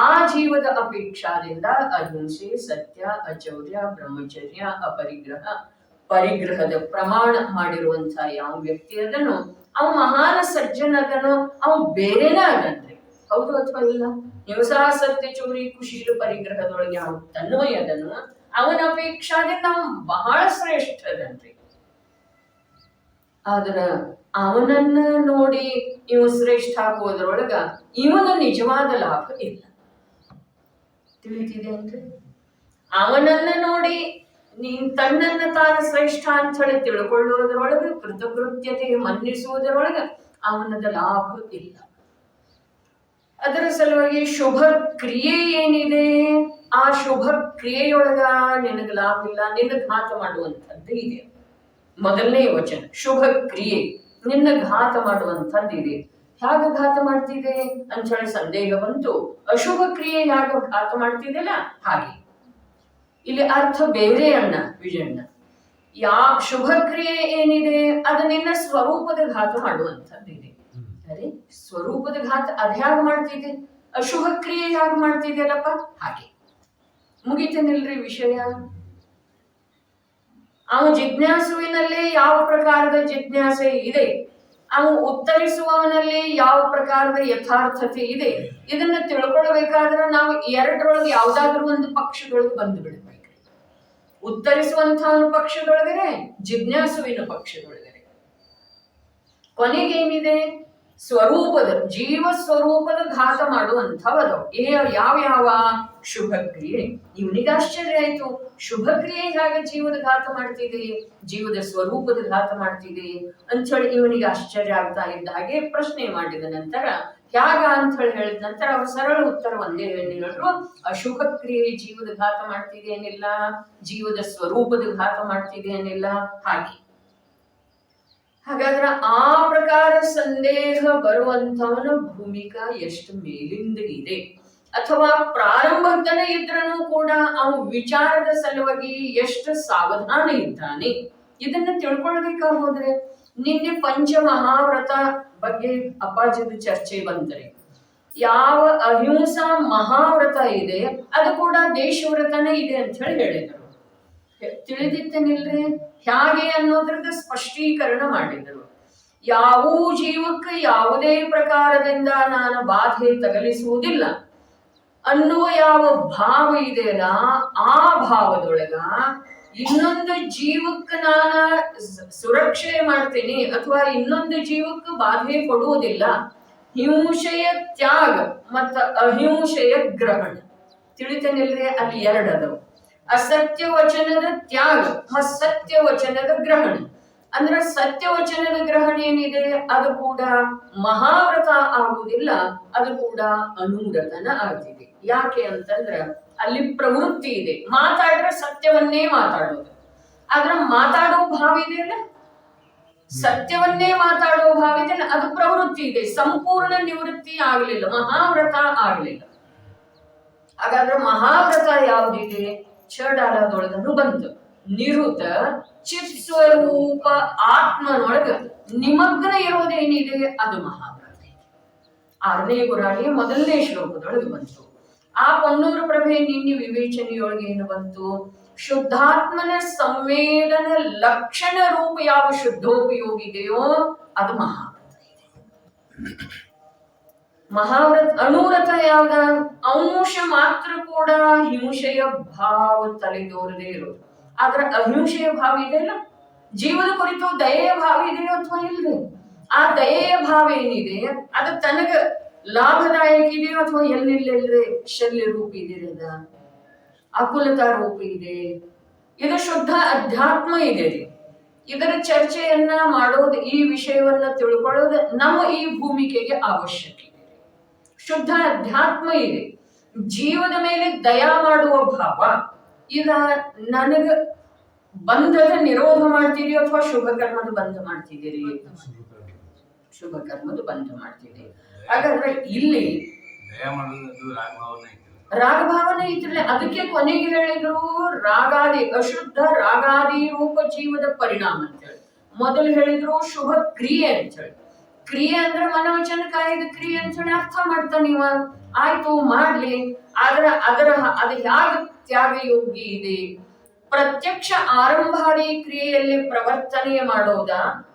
ಆ ಜೀವದ ಅಪೇಕ್ಷಾದಿಂದ ಅಹಿಂಸೆ, ಸತ್ಯ, ಅಚೌರ್ಯ, ಬ್ರಹ್ಮಚರ್ಯ, ಪರಿಗ್ರಹದ ಪ್ರಮಾಣ ಮಾಡಿರುವಂತಹ ಯಾವ ವ್ಯಕ್ತಿ ಅದನ್ನು ಅವ ಮಹಾನ ಸಜ್ಜನ ಅದನ್ನು ಅವ ಬೇರೆನೇ ಆಗನ್ರಿ. ಹೌದು ಅಥವಾ ಇಲ್ಲ? ಹಿಂಸಾ, ಸತ್ಯ, ಚೌರಿ, ಕುಶೀಲ, ಪರಿಗ್ರಹದೊಳಗೆ ಯಾವ ತನ್ಮಯ ಅದನ್ನು ಅವನ ಅಪೇಕ್ಷಾದಿಂದ ಅವ ಬಹಳ ಶ್ರೇಷ್ಠ ಅದನ್ರಿ. ಆದ್ರ ಅವನನ್ನ ನೋಡಿ ಇವ ಶ್ರೇಷ್ಠ ಆಗೋದ್ರೊಳಗ ಇವನ ನಿಜವಾದ ಲಾಭ ಇಲ್ಲ. ತಿಳಿತಿದೆ ಅಂದ್ರೆ ಅವನನ್ನ ನೋಡಿ ನೀನ್ ತನ್ನನ್ನ ತಾನು ಶ್ರೇಷ್ಠ ಅಂತ ಹೇಳಿ ತಿಳ್ಕೊಳ್ಳುವುದರೊಳಗ, ಕೃತಕೃತ್ಯತೆ ಮನ್ನಿಸುವುದರೊಳಗ ಅವನದ ಲಾಭ ಇಲ್ಲ. ಅದರ ಸಲುವಾಗಿ ಶುಭ ಕ್ರಿಯೆ ಏನಿದೆ ಆ ಶುಭ ಕ್ರಿಯೆಯೊಳಗ ನಿನಗ ಲಾಭ ಇಲ್ಲ, ನಿನ್ನ ಘಾತ ಮಾಡುವಂಥದ್ದು ಇದೆ. ಮೊದಲನೇ ವಚನ ಶುಭ ಕ್ರಿಯೆ ನಿನ್ನ ಘಾತ ಮಾಡುವಂಥದ್ದಿದೆ. ಹೇಗ ಘಾತ ಮಾಡ್ತಿದೆ ಅಂತ ಹೇಳಿ ಸಂದೇಹ ಬಂತು. ಅಶುಭ ಕ್ರಿಯೆ ಹೇಗ ಘಾತ ಮಾಡ್ತಿದೆಲ್ಲ ಹಾಗೆ ಇಲ್ಲಿ ಅರ್ಥ ಬೇರೆ ಅಣ್ಣ ವಿಜಯಣ್ಣ. ಶುಭ ಕ್ರಿಯೆ ಏನಿದೆ ಅದು ನಿನ್ನ ಸ್ವರೂಪದ ಘಾತ ಮಾಡುವಂಥದ್ದಿದೆ. ಅರೆ ಸ್ವರೂಪದ ಘಾತ ಅದ್ ಹೇಗ ಮಾಡ್ತಿದೆ, ಅಶುಭ ಕ್ರಿಯೆ ಹೇಗ ಮಾಡ್ತಿದೆಯಲ್ಲಪ್ಪ ಹಾಗೆ ಮುಗಿತೇನಿಲ್ರಿ ವಿಷಯ. ಅವನು ಜಿಜ್ಞಾಸುವಿನಲ್ಲಿ ಯಾವ ಪ್ರಕಾರದ ಜಿಜ್ಞಾಸೆ ಇದೆ, ಅವನು ಉತ್ತರಿಸುವವನಲ್ಲಿ ಯಾವ ಪ್ರಕಾರದ ಯಥಾರ್ಥತೆ ಇದೆ, ಇದನ್ನ ತಿಳ್ಕೊಳ್ಬೇಕಾದ್ರೆ ನಾವು ಎರಡರೊಳಗೆ ಯಾವ್ದಾದ್ರೂ ಒಂದು ಪಕ್ಷದೊಳಗೆ ಬಂದು ಬಿಡ್ಬೇಕು. ಉತ್ತರಿಸುವಂತಹ ಪಕ್ಷದೊಳಗರೆ, ಜಿಜ್ಞಾಸುವಿನ ಪಕ್ಷದೊಳಗರೆ. ಕೊನೆಗೇನಿದೆ, ಸ್ವರೂಪದ ಜೀವ ಸ್ವರೂಪದ ಘಾತ ಮಾಡುವಂಥವದು ಯಾವ ಯಾವ ಶುಭ ಕ್ರಿಯೆ. ಇವನಿಗೆ ಆಶ್ಚರ್ಯ ಆಯ್ತು, ಶುಭ ಕ್ರಿಯೆ ಹೇಗೆ ಜೀವದ ಘಾತ ಮಾಡ್ತಿದೆ, ಜೀವದ ಸ್ವರೂಪದ ಘಾತ ಮಾಡ್ತಿದೆ ಅಂಥೇಳಿ ಇವನಿಗೆ ಆಶ್ಚರ್ಯ ಆಗ್ತಾ ಇದ್ದ ಹಾಗೆ ಪ್ರಶ್ನೆ ಮಾಡಿದ ನಂತರ ಹೇಗ ಅಂತ ಹೇಳಿ ಹೇಳಿದ ನಂತರ ಅವ್ರ ಸರಳ ಉತ್ತರ ಒಂದೇ ಹೇಳಿದ್ರು, ಅಶುಭ ಕ್ರಿಯೆ ಜೀವದ ಘಾತ ಮಾಡ್ತಿದೆ ಏನಿಲ್ಲ, ಜೀವದ ಸ್ವರೂಪದ ಘಾತ ಮಾಡ್ತಿದೆ ಏನಿಲ್ಲ ಹಾಗೆ. ಹಾಗಾದ್ರೆ ಆ ಪ್ರಕಾರ ಸಂದೇಹ ಬರುವಂತವನ ಭೂಮಿಕಾ ಎಷ್ಟು ಮೇಲಿಂದ ಇದೆ, ಅಥವಾ ಪ್ರಾರಂಭದಲ್ಲೇ ಇದ್ರೂ ಕೂಡ ಅವನು ವಿಚಾರದ ಸಲುವಾಗಿ ಎಷ್ಟು ಸಾವಧಾನ ಇದ್ದಾನೆ, ಇದನ್ನ ತಿಳ್ಕೊಳ್ಬೇಕಾಗೋದ್ರೆ ನಿನ್ನೆ ಪಂಚಮಹಾವ್ರತ ಬಗ್ಗೆ ಅಪ್ಪಾಜಿದ ಚರ್ಚೆ ಬಂದರೆ ಯಾವ ಅಹಿಂಸಾ ಮಹಾವ್ರತ ಇದೆ ಅದು ಕೂಡ ದೇಶವ್ರತನೇ ಇದೆ ಅಂತ ಹೇಳಿ ಹೇಳಿದರು. ತಿಳಿದಿತ್ತೇನಿಲ್ರಿ ಹೇಗೆ ಅನ್ನೋದ್ರದ ಸ್ಪಷ್ಟೀಕರಣ ಮಾಡಿದರು. ಯಾವ ಜೀವಕ್ಕೆ ಯಾವುದೇ ಪ್ರಕಾರದಿಂದ ನಾನು ಬಾಧೆ ತಗಲಿಸುವುದಿಲ್ಲ ಅನ್ನುವ ಯಾವ ಭಾವ ಇದೆಯಲ್ಲ ಆ ಭಾವದೊಳಗ ಇನ್ನೊಂದು ಜೀವಕ್ಕೆ ನಾನು ಸುರಕ್ಷೆ ಮಾಡ್ತೇನೆ ಅಥವಾ ಇನ್ನೊಂದು ಜೀವಕ್ಕೆ ಬಾಧೆ ಕೊಡುವುದಿಲ್ಲ. ಹಿಂಸೆಯ ತ್ಯಾಗ ಮತ್ತು ಅಹಿಂಸೆಯ ಗ್ರಹಣ ತಿಳಿತೇನಿಲ್ರಿ, ಅಲ್ಲಿ ಎರಡದವು. ಅಸತ್ಯ ವಚನದ ತ್ಯಾಗ ಮತ್ತು ಸತ್ಯ ವಚನದ ಗ್ರಹಣ. ಅಂದ್ರೆ ಸತ್ಯ ವಚನದ ಗ್ರಹಣ ಏನಿದೆ ಅದು ಕೂಡ ಮಹಾವ್ರತ ಆಗುವುದಿಲ್ಲ, ಅದು ಕೂಡ ಅನುವ್ರತನ ಆಗ್ತಿದೆ. ಯಾಕೆ ಅಂತಂದ್ರ ಅಲ್ಲಿ ಪ್ರವೃತ್ತಿ ಇದೆ, ಮಾತಾಡ್ರೆ ಸತ್ಯವನ್ನೇ ಮಾತಾಡೋದು. ಆದ್ರೆ ಮಾತಾಡೋ ಭಾವ ಇದೆಯಲ್ಲ, ಸತ್ಯವನ್ನೇ ಮಾತಾಡೋ ಭಾವ ಇದೆಯಲ್ಲ, ಅದು ಪ್ರವೃತ್ತಿ ಇದೆ, ಸಂಪೂರ್ಣ ನಿವೃತ್ತಿ ಆಗ್ಲಿಲ್ಲ, ಮಹಾವ್ರತ ಆಗ್ಲಿಲ್ಲ. ಹಾಗಾದ್ರೆ ಮಹಾವ್ರತ ಯಾವ್ದಿದೆ, ಛಡಾಲದೊಳಗನು ಬಂತು. ನಿರುತ ಚಿತ್ ಸ್ವರೂಪ ಆತ್ಮನೊಳಗ ನಿಮಗ್ನ ಇರೋದೇನಿದೆ ಅದು ಮಹಾವ್ರತ. 6ನೇ ಗುರಾಣಿ 1ನೇ ಶ್ಲೋಕದೊಳಗೆ ಬಂತು. ಆ ಪೊನ್ನೂರು ಪ್ರಭೆ ನಿನ್ನೆ ವಿವೇಚನೆಯೊಳಗೆ ಏನು ಬಂತು, ಶುದ್ಧಾತ್ಮನ ಸಂವೇದನ ಲಕ್ಷಣ ರೂಪ ಯಾವ ಶುದ್ಧೋಪಯೋಗಿದೆಯೋ ಅದು ಮಹಾವ್ರತ ಇದೆ. ಮಹಾವ್ರತ ಅನುವ್ರತ ಯಾವ್ದ, ಅಂಶ ಮಾತ್ರ ಕೂಡ ಹಿಂಸೆಯ ಭಾವ ತಲೆದೋರದೇ ಇರೋದು. ಆದ್ರೆ ಅಹಿಂಸೆಯ ಭಾವ ಇದೆಯಲ್ಲ, ಜೀವದ ಕುರಿತು ದಯೆಯ ಭಾವ ಇದೆಯೋ ಅಥವಾ ಇಲ್ಲದೆ, ಆ ದಯೆಯ ಭಾವ ಏನಿದೆ ಅದು ತನಗ ಲಾಭದಾಯಕ ಇದೆಯೋ ಅಥವಾ ಎಲ್ಲಿಲ್ಲೇ ಶಲ್ಯ ರೂಪ ಇದೆಯದ, ಅಕುಲತಾ ರೂಪ ಇದೆ, ಇದು ಶುದ್ಧ ಅಧ್ಯಾತ್ಮ ಇದೆ. ಇದರ ಚರ್ಚೆಯನ್ನ ಮಾಡೋದು, ಈ ವಿಷಯವನ್ನ ತಿಳ್ಕೊಳ್ಳೋದು ನಮ್ಮ ಈ ಭೂಮಿಕೆಗೆ ಅವಶ್ಯಕ ಇದೆ. ಶುದ್ಧ ಅಧ್ಯಾತ್ಮ ಇದೆ, ಜೀವದ ಮೇಲೆ ದಯಾ ಮಾಡುವ ಭಾವ ಇದ. ನನಗ ಬಂಧದ ನಿರೋಧ ಮಾಡ್ತೀರಿ ಅಥವಾ ಶುಭ ಕರ್ಮದ ಬಂಧ ಮಾಡ್ತಿದ್ದೀರಿ? ಶುಭ ಕರ್ಮದ ಬಂಧ ಮಾಡ್ತಿದ್ದೀರಿ. ಹಾಗಾದ್ರೆ ಇಲ್ಲಿ ರಾಗಭಾವನೆ ಇದ್ರಲ್ಲ, ಅದಕ್ಕೆ ಕೊನೆಗೆ ಹೇಳಿದ್ರು ರಾಗಾದಿ ಅಶುದ್ಧ ರಾಗಾದಿ ರೂಪ ಜೀವದ ಪರಿಣಾಮ ಅಂತ ಹೇಳಿ. ಮೊದಲು ಹೇಳಿದ್ರು ಶುಭ ಕ್ರಿಯೆ ಅಂತ ಹೇಳಿ, ಕ್ರಿಯೆ ಅಂದ್ರೆ ಮನೋವಚನ ಕಾಯದ ಕ್ರಿಯೆ ಅಂತ ಹೇಳಿ ಅರ್ಥ ಮಾಡ್ತಾನೆ ಇವ. ಆಯ್ತು ಮಾಡ್ಲಿ, ಆದ್ರ ಅದು ಯಾಗ ತ್ಯಾಗ ಯೋಗಿ ಇದೆ? ಪ್ರತ್ಯಕ್ಷ ಆರಂಭಾದಿ ಕ್ರಿಯೆಯಲ್ಲಿ ಪ್ರವರ್ತನೆ ಮಾಡೋದ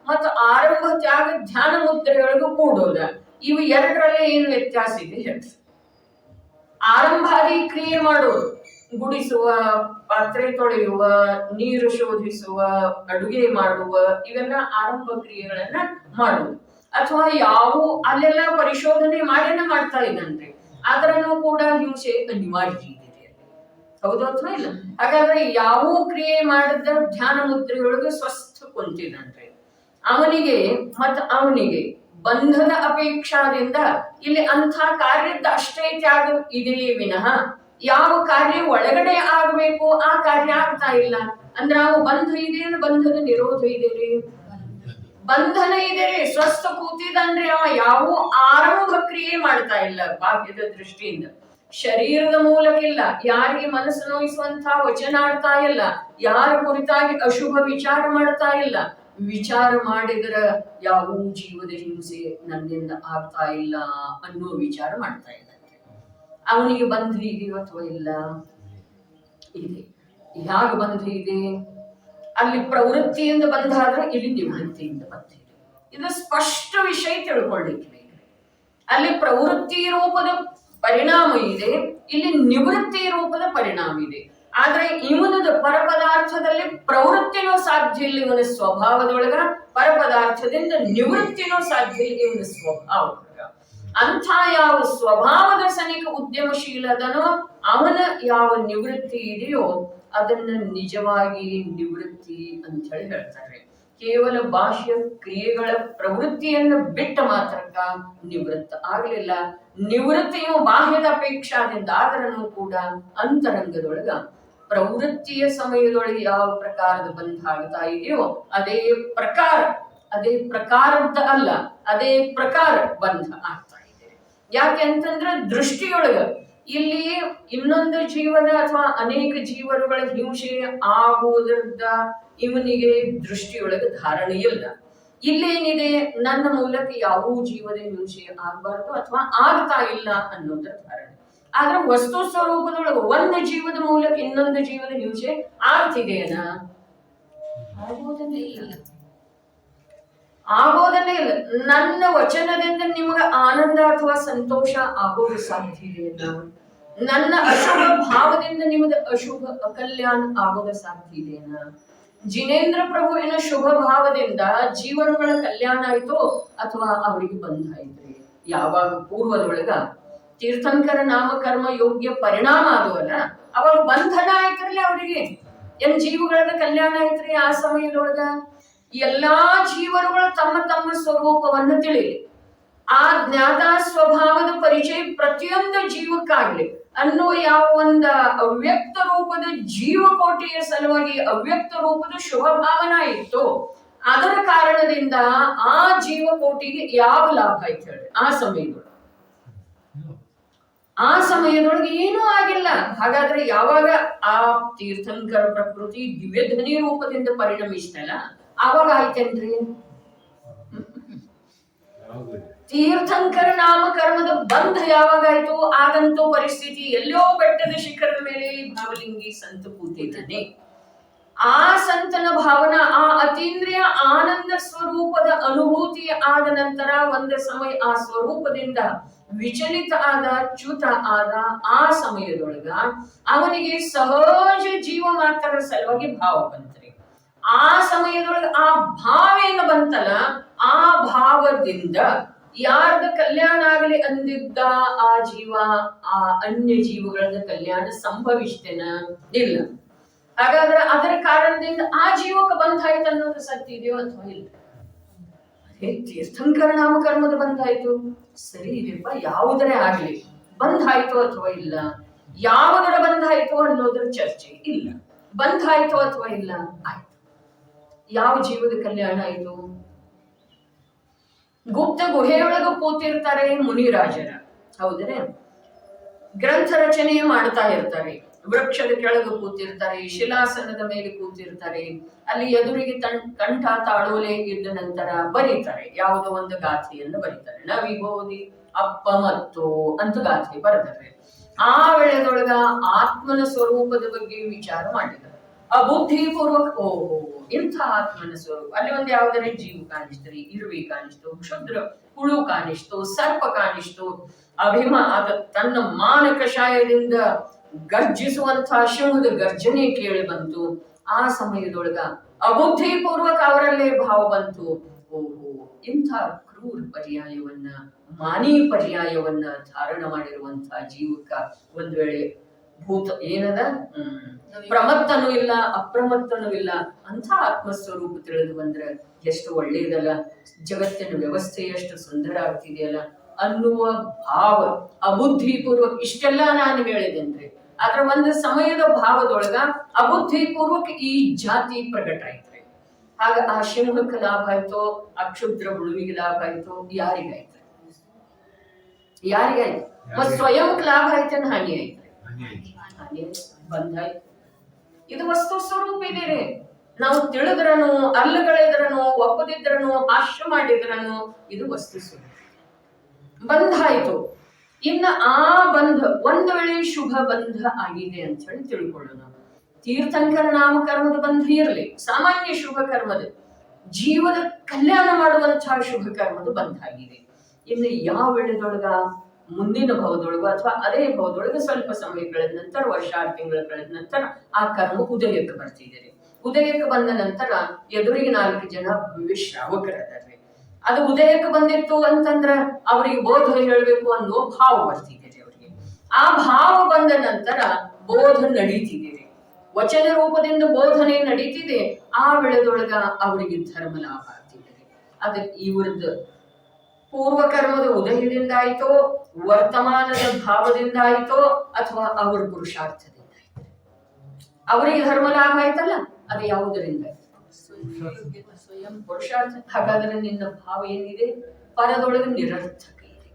ಮತ್ತು ಆರಂಭ ತ್ಯಾಗ ಧ್ಯಾನ ಮುದ್ರೆಯೊಳಗೂ ಕೂಡೋದ, ಇವು ಎರಡರಲ್ಲೇ ಏನು ವ್ಯತ್ಯಾಸ ಇದೆ ಹೇಳ್ರಿ. ಆರಂಭಾದಿ ಕ್ರಿಯೆ ಮಾಡೋದು, ಗುಡಿಸುವ, ಪಾತ್ರೆ ತೊಳೆಯುವ, ನೀರು ಶೋಧಿಸುವ, ಅಡುಗೆ ಮಾಡುವ, ಇವೆಲ್ಲ ಆರಂಭ ಕ್ರಿಯೆಗಳನ್ನ ಮಾಡುವುದು. ಅಥವಾ ಯಾವ ಅಲ್ಲೆಲ್ಲ ಪರಿಶೋಧನೆ ಮಾಡೇನೆ ಮಾಡ್ತಾ ಇದ್ದಂತೆ, ಆದ್ರೂ ಕೂಡ ಹಿಂಸೆ ಅನಿವಾರ್ಯ ಇದೆ. ಹೌದು ಅಥವಾ ಇಲ್ಲ? ಹಾಗಾದ್ರೆ ಯಾವ ಕ್ರಿಯೆ ಮಾಡಿದ ಧ್ಯಾನ ಮುದ್ರೆಯೊಳಗೆ ಸ್ವಸ್ಥ ಕುಂತಿದಂತೆ ಅವನಿಗೆ ಬಂಧದ ಅಪೇಕ್ಷಾದಿಂದ ಇಲ್ಲಿ ಅಂಥ ಕಾರ್ಯದ ಅಷ್ಟೇ ತ್ಯಾಗ ಇದೆಯೇ ವಿನಃ ಯಾವ ಕಾರ್ಯ ಒಳಗಡೆ ಆಗ್ಬೇಕು ಆ ಕಾರ್ಯ ಆಗ್ತಾ ಇಲ್ಲ. ಅಂದ್ರೆ ಅವು ಬಂಧ ಇದೆ, ಬಂಧದ ನಿರೋಧ ಇದೆ ರೀ, ಬಂಧನ ಇದೆ ರೀ. ಸ್ವಸ್ಥ ಕೂತಿದಂದ್ರೆ ಅವ ಯಾವ ಆರಂಭ ಕ್ರಿಯೆ ಮಾಡ್ತಾ ಇಲ್ಲ ಬಾಹ್ಯದ ದೃಷ್ಟಿಯಿಂದ, ಶರೀರದ ಮೂಲಕ್ಕಿಲ್ಲ, ಯಾರಿಗೆ ಮನಸ್ಸು ನೋಯಿಸುವಂತ ವಚನ ಆಡ್ತಾ ಇಲ್ಲ, ಯಾರ ಕುರಿತಾಗಿ ಅಶುಭ ವಿಚಾರ ಮಾಡ್ತಾ ಇಲ್ಲ. ವಿಚಾರ ಮಾಡಿದ್ರ ಯಾವ ಜೀವದ ಹಿಂಸೆ ನನ್ನಿಂದ ಆಗ್ತಾ ಇಲ್ಲ ಅನ್ನೋ ವಿಚಾರ ಮಾಡ್ತಾ ಇದ್ದಾನೆ. ಅವನಿಗೆ ಬಂಧ ಇದೆಯೋ ಅಥವಾ ಇಲ್ಲ? ಇದೆ. ಯಾಗ ಬಂಧ ಇದೆ? ಅಲ್ಲಿ ಪ್ರವೃತ್ತಿಯಿಂದ ಬಂಧ ಆದ್ರೆ ಇಲ್ಲಿ ನಿವೃತ್ತಿಯಿಂದ ಬಂಧ ಇದೆ. ಇದು ಸ್ಪಷ್ಟ ವಿಷಯ ತಿಳ್ಕೊಳ್ಳಿಕ್ಕೆ. ಅಲ್ಲಿ ಪ್ರವೃತ್ತಿ ರೂಪದ ಪರಿಣಾಮ ಇದೆ, ಇಲ್ಲಿ ನಿವೃತ್ತಿ ರೂಪದ ಪರಿಣಾಮ ಇದೆ. ಆದ್ರೆ ಇವನದ ಪರಪದಾರ್ಥದಲ್ಲಿ ಪ್ರವೃತ್ತಿನೂ ಸಾಧ್ಯ ಇಲ್ಲ ಇವನ ಸ್ವಭಾವದೊಳಗ, ಪರಪದಾರ್ಥದಿಂದ ನಿವೃತ್ತಿನೂ ಸಾಧ್ಯ ಇಲ್ಲ ಇವನ ಸ್ವಭಾವದೊಳಗ. ಅಂಥ ಯಾವ ಸ್ವಭಾವದ ಸನಿಕ ಉದ್ಯಮಶೀಲದನೋ ಅವನ ಯಾವ ನಿವೃತ್ತಿ ಇದೆಯೋ ಅದನ್ನ ನಿಜವಾಗಿ ನಿವೃತ್ತಿ ಅಂತ ಹೇಳಿ ಹೇಳ್ತಾರೆ. ಕೇವಲ ಬಾಹ್ಯ ಕ್ರಿಯೆಗಳ ಪ್ರವೃತ್ತಿಯನ್ನು ಬಿಟ್ಟ ಮಾತ್ರಕ್ಕ ನಿವೃತ್ತ ಆಗಲಿಲ್ಲ. ನಿವೃತ್ತಿಯು ಬಾಹ್ಯದ ಅಪೇಕ್ಷಾದಿಂದ ಆದರೂ ಕೂಡ ಅಂತರಂಗದೊಳಗ ಪ್ರವೃತ್ತಿಯ ಸಮಯದೊಳಗೆ ಯಾವ ಪ್ರಕಾರದ ಬಂಧ ಆಗ್ತಾ ಇದೆಯೋ ಅದೇ ಪ್ರಕಾರದ ಅಲ್ಲ, ಅದೇ ಪ್ರಕಾರ ಬಂಧ ಆಗ್ತಾ ಇದೆ. ಯಾಕೆ ಅಂತಂದ್ರೆ ದೃಷ್ಟಿಯೊಳಗ ಇಲ್ಲಿ ಇನ್ನೊಂದು ಜೀವನ ಅಥವಾ ಅನೇಕ ಜೀವನಗಳ ಹಿಂಸೆ ಆಗುವುದರಿಂದ ಇವನಿಗೆ ದೃಷ್ಟಿಯೊಳಗೆ ಧಾರಣೆ ಇಲ್ಲ. ಇಲ್ಲೇನಿದೆ, ನನ್ನ ಮೂಲಕ ಯಾವ ಜೀವದ ಹಿಂಸೆ ಆಗ್ಬಾರ್ದು ಅಥವಾ ಆಗ್ತಾ ಇಲ್ಲ ಅನ್ನೋದ್ರ ಧಾರಣೆ. ಆದ್ರೆ ವಸ್ತು ಸ್ವರೂಪದೊಳಗೆ ಒಂದು ಜೀವದ ಮೂಲಕ ಇನ್ನೊಂದು ಜೀವದ ಹಿಂಸೆ ಆಗ್ತಿದೆಯನ? ಆಗೋದನ್ನೇ ಇಲ್ಲ. ನನ್ನ ವಚನದಿಂದ ನಿಮಗೆ ಆನಂದ ಅಥವಾ ಸಂತೋಷ ಆಗೋದು ಸಾಧ್ಯ ಇದೆ. ನನ್ನ ಅಶುಭ ಭಾವದಿಂದ ನಿಮಗೆ ಅಶುಭ ಅಕಲ್ಯಾಣ ಆಗೋದು ಸಾಧ್ಯ ಇದೆಯಾ? ಜಿನೇಂದ್ರ ಪ್ರಭುವಿನ ಶುಭ ಭಾವದಿಂದ ಜೀವನಗಳ ಕಲ್ಯಾಣ ಆಯ್ತು ಅಥವಾ ಅವರಿಗೆ ಬಂಧ ಆಯ್ತ್ರಿ? ಯಾವಾಗ ಪೂರ್ವದೊಳಗ ತೀರ್ಥಂಕರ ನಾಮಕರ್ಮ ಯೋಗ್ಯ ಪರಿಣಾಮ ಆಗುವಲ್ಲ ಅವಾಗ ಬಂಧನ ಆಯ್ತಿರ್ಲಿ ಅವರಿಗೆ. ಏನ್ ಜೀವಗಳ ಕಲ್ಯಾಣ ಆಯ್ತ್ರಿ? ಆ ಸಮಯದೊಳಗ ಎಲ್ಲಾ ಜೀವರುಗಳು ತಮ್ಮ ತಮ್ಮ ಸ್ವರೂಪವನ್ನು ತಿಳಿಲಿ. ಆ ಜ್ಞಾತ ಸ್ವಭಾವದ ಪರಿಚಯ ಪ್ರತಿಯೊಂದು ಜೀವಕ್ಕಾಗ್ಲಿ ಅನ್ನೋ ಯಾವ ಒಂದ ಅವ್ಯಕ್ತ ರೂಪದ ಜೀವಕೋಟಿಯ ಸಲುವಾಗಿ ಅವ್ಯಕ್ತ ರೂಪದ ಶುಭ ಭಾವನ ಇತ್ತು. ಅದರ ಕಾರಣದಿಂದ ಆ ಜೀವಕೋಟಿಗೆ ಯಾವ ಲಾಭ ಆಯ್ತು ಹೇಳಿ? ಆ ಸಮಯದೊಳಗೆ ಏನೂ ಆಗಿಲ್ಲ. ಹಾಗಾದ್ರೆ ಯಾವಾಗ ಆ ತೀರ್ಥಂಕರ ಪ್ರಕೃತಿ ದಿವ್ಯಧ್ವನಿ ರೂಪದಿಂದ ಪರಿಣಮಿಸ್ತಲ್ಲ ಆವಾಗ ಆಯ್ತೇನ್ರಿ? ತೀರ್ಥಂಕರ ನಾಮಕರ್ಮದ ಬಂಧ ಯಾವಾಗಾಯ್ತು? ಆಗಂತೂ ಪರಿಸ್ಥಿತಿ ಎಲ್ಲೋ ಬೆಟ್ಟದ ಶಿಖರದ ಮೇಲೆ ಭಾವಲಿಂಗಿ ಸಂತ ಕೂತಿದ್ದಾನೆ. ಆ ಸಂತನ ಭಾವನಾ, ಆ ಅತೀಂದ್ರಿಯ ಆನಂದ ಸ್ವರೂಪದ ಅನುಭೂತಿ ಆದ ನಂತರ ಒಂದು ಸಮಯ ಆ ಸ್ವರೂಪದಿಂದ ವಿಚಲಿತ ಆದ, ಚ್ಯುತ ಆದ. ಆ ಸಮಯದೊಳಗ ಅವನಿಗೆ ಸಹಜ ಜೀವ ಮಾತ್ರ ಸಲುವಾಗಿ ಭಾವ ಬಂತ್ರಿ. ಆ ಸಮಯದೊಳಗೆ ಆ ಭಾವ ಏನು ಬಂತಲ್ಲ, ಆ ಭಾವದಿಂದ ಯಾರ್ದ ಕಲ್ಯಾಣ ಆಗಲಿ ಅಂದಿದ್ದ ಆ ಜೀವ ಆ ಅನ್ಯ ಜೀವಗಳ ಕಲ್ಯಾಣ ಸಂಭವಿಸ್ತೇನ? ಇಲ್ಲ. ಹಾಗಾದ್ರೆ ಅದರ ಕಾರಣದಿಂದ ಆ ಜೀವಕ್ಕೆ ಬಂಧ ಆಯ್ತು ಅನ್ನೋದು ಸತ್ಯ ಇದೆಯೋ ಅಥವಾ ಇಲ್ಲ? ತೀರ್ಥಂಕರ ನಾಮಕರ್ಮದ ಬಂಧ ಆಯ್ತು, ಸರಿ ಇದೆಯಪ್ಪ, ಯಾವುದರೇ ಆಗ್ಲಿ ಬಂಧ ಆಯ್ತು ಅಥವಾ ಇಲ್ಲ? ಯಾವುದರ ಬಂಧ ಆಯ್ತು ಅನ್ನೋದ್ರ ಚರ್ಚೆ ಇಲ್ಲ. ಬಂಧ ಆಯ್ತು ಅಥವಾ ಇಲ್ಲ? ಆಯ್ತು. ಯಾವ ಜೀವದ ಕಲ್ಯಾಣ ಆಯ್ತು? ಗುಪ್ತ ಗುಹೆಯೊಳಗ ಕೂತಿರ್ತಾರೆ ಮುನಿರಾಜರ, ಹೌದ್ರೆ ಗ್ರಂಥ ರಚನೆ ಮಾಡ್ತಾ ಇರ್ತಾರೆ. ವೃಕ್ಷದ ಕೆಳಗೆ ಕೂತಿರ್ತಾರೆ, ಶಿಲಾಸನದ ಮೇಲೆ ಕೂತಿರ್ತಾರೆ, ಅಲ್ಲಿ ಎದುರಿಗೆ ಕಂಠ ತಾಳೋಲೆ ಇದ್ದ ನಂತರ ಬರೀತಾರೆ, ಯಾವುದೋ ಒಂದು ಗಾಥೆಯನ್ನು ಬರೀತಾರೆ. ನ ವಿಭೋದಿ ಅಪ್ಪ ಮತ್ತು ಅಂತ ಗಾಥೆ ಬರೆದರೆ ಆ ವೇಳೆದೊಳಗ ಆತ್ಮನ ಸ್ವರೂಪದ ಬಗ್ಗೆ ವಿಚಾರ ಮಾಡಿದ್ದಾರೆ. ಅಬುದ್ಧಿಪೂರ್ವಕ ಓಹೋ ಇಂಥ ಆತ್ಮನ ಸ್ವರೂಪ, ಅಲ್ಲಿ ಒಂದು ಯಾವ್ದಾರೆ ಜೀವ ಕಾಣಿಸ್ತ್ರಿ, ಇರುವೆ ಕಾಣಿಸ್ತು, ಕ್ಷುದ್ರ ಹುಳು ಕಾಣಿಸ್ತು, ಸರ್ಪ ಕಾಣಿಸ್ತು, ಅದ ತನ್ನ ಮಾನ ಕಷಾಯದಿಂದ ಗರ್ಜಿಸುವಂತಹ ಶಿವದ ಗರ್ಜನೆ ಕೇಳಿ ಬಂತು. ಆ ಸಮಯದೊಳಗ ಅಬುದ್ಧಿಪೂರ್ವಕ ಅವರಲ್ಲೇ ಭಾವ ಬಂತು, ಓಹೋ ಇಂಥ ಕ್ರೂರ ಪರ್ಯಾಯವನ್ನ, ಮಾನಿ ಪರ್ಯಾಯವನ್ನ ಧಾರಣ ಮಾಡಿರುವಂತಹ ಜೀವಕ್ಕ ಒಂದ್ ವೇಳೆ ಭೂತ ಏನದ ಪ್ರಮತ್ತನೂ ಇಲ್ಲ ಅಪ್ರಮತ್ತನೂ ಇಲ್ಲ ಅಂತ ಆತ್ಮಸ್ವರೂಪ ತಿಳಿದು ಬಂದ್ರೆ ಎಷ್ಟು ಒಳ್ಳೆಯದಲ್ಲ, ಜಗತ್ತಿನ ವ್ಯವಸ್ಥೆ ಎಷ್ಟು ಸುಂದರ ಆಗ್ತಿದೆಯಲ್ಲ ಅನ್ನುವ ಭಾವ ಅಬುದ್ಧಿಪೂರ್ವಕ. ಇಷ್ಟೆಲ್ಲ ನಾನು ಹೇಳಿದೇನ್ರಿ, ಆದ್ರ ಒಂದು ಸಮಯದ ಭಾವದೊಳಗ ಅಬುದ್ಧಿಪೂರ್ವಕ ಈ ಜಾತಿ ಪ್ರಕಟ ಆಯ್ತ್ರಿ. ಆಗ ಆ ಸಿಂಹಕ್ಕೆ ಲಾಭ ಆಯ್ತೋ, ಆ ಕ್ಷುದ್ರ ಹುಳುವಿಗೆ ಲಾಭ ಆಯ್ತೋ, ಯಾರಿಗಾಯ್ತು? ಯಾರಿಗಾಯ್ತು? ಮತ್ ಸ್ವಯಂಕ್ ಲಾಭ ಆಯ್ತೇನ ಹಾನಿ ಆಯ್ತ್ರಿ? ಹಾನಿ ಬಂದಾಯ್ತು. ಇದು ವಸ್ತು ಸ್ವರೂಪ ಇದೆ. ನಾವು ತಿಳಿದ್ರನು, ಅಲ್ಲಗಳೆದ್ರನು, ಒಪ್ಪದಿದ್ರನು, ಹಾಸ್ಯ ಮಾಡಿದ್ರನು, ಇದು ವಸ್ತು ಸ್ವರೂಪ. ಬಂಧ ಆಯ್ತು. ಇನ್ನ ಆ ಬಂಧ ಒಂದು ವೇಳೆ ಶುಭ ಬಂಧ ಆಗಿದೆ ಅಂತ ಹೇಳಿ ತಿಳ್ಕೊಳ್ಳೋಣ. ತೀರ್ಥಂಕರ ನಾಮಕರ್ಮದ ಬಂಧ ಇರಲಿ, ಸಾಮಾನ್ಯ ಶುಭ ಕರ್ಮದ ಜೀವದ ಕಲ್ಯಾಣ ಮಾಡುವಂತಹ ಶುಭ ಕರ್ಮದ ಬಂಧ ಆಗಿದೆ. ಇನ್ನು ಯಾವ ವೇಳೆದೊಳಗ ಮುಂದಿನ ಭವದೊಳಗ ಅಥವಾ ಅದೇ ಭವದೊಳಗ ಸ್ವಲ್ಪ ಸಮಯಗಳ ನಂತರ, ವರ್ಷ 6 ತಿಂಗಳ ನಂತರ ಆ ಕರ್ಮ ಉದಯಕ್ಕೆ ಬರ್ತಿದ್ದೀರಿ. ಉದಯಕ್ಕೆ ಬಂದ ನಂತರ ಎದುರಿಗೆ 4 ಜನ ಶ್ರಾವಕರದಾರ್ರಿ. ಅದು ಉದಯಕ್ಕೆ ಬಂದಿತ್ತು ಅಂತಂದ್ರ ಅವ್ರಿಗೆ ಬೋಧ ಹೇಳ್ಬೇಕು ಅನ್ನೋ ಭಾವ ಬರ್ತಿದ್ದೀರಿ ಅವರಿಗೆ. ಆ ಭಾವ ಬಂದ ನಂತರ ಬೋಧ ನಡೀತಿದ್ದೀರಿ, ವಚನ ರೂಪದಿಂದ ಬೋಧನೆ ನಡೀತಿದೆ. ಆ ವೇಳೆದೊಳಗ ಅವರಿಗೆ ಧರ್ಮ ಲಾಭ ಆಗ್ತಿದೆ. ಅದ ಇವ್ರದ್ದು ಪೂರ್ವ ಕರ್ಮದ ಉದಯದಿಂದ ಆಯ್ತೋ, ವರ್ತಮಾನದ ಭಾವದಿಂದ ಆಯ್ತೋ, ಅಥವಾ ಅವರ ಪುರುಷಾರ್ಥದಿಂದ ಆಯ್ತು, ಅವರಿಗೆ ಧರ್ಮ ಲಾಭ ಆಯ್ತಲ್ಲ, ಅದು ಯಾವುದರಿಂದ? ಸ್ವಯಂ ಪುರುಷಾರ್ಥ. ಹಾಗಾದ್ರೆ ನಿನ್ನ ಭಾವ ಏನಿದೆ? ಪರದೊಳಗೆ ನಿರರ್ಥಕ ಇದೆ.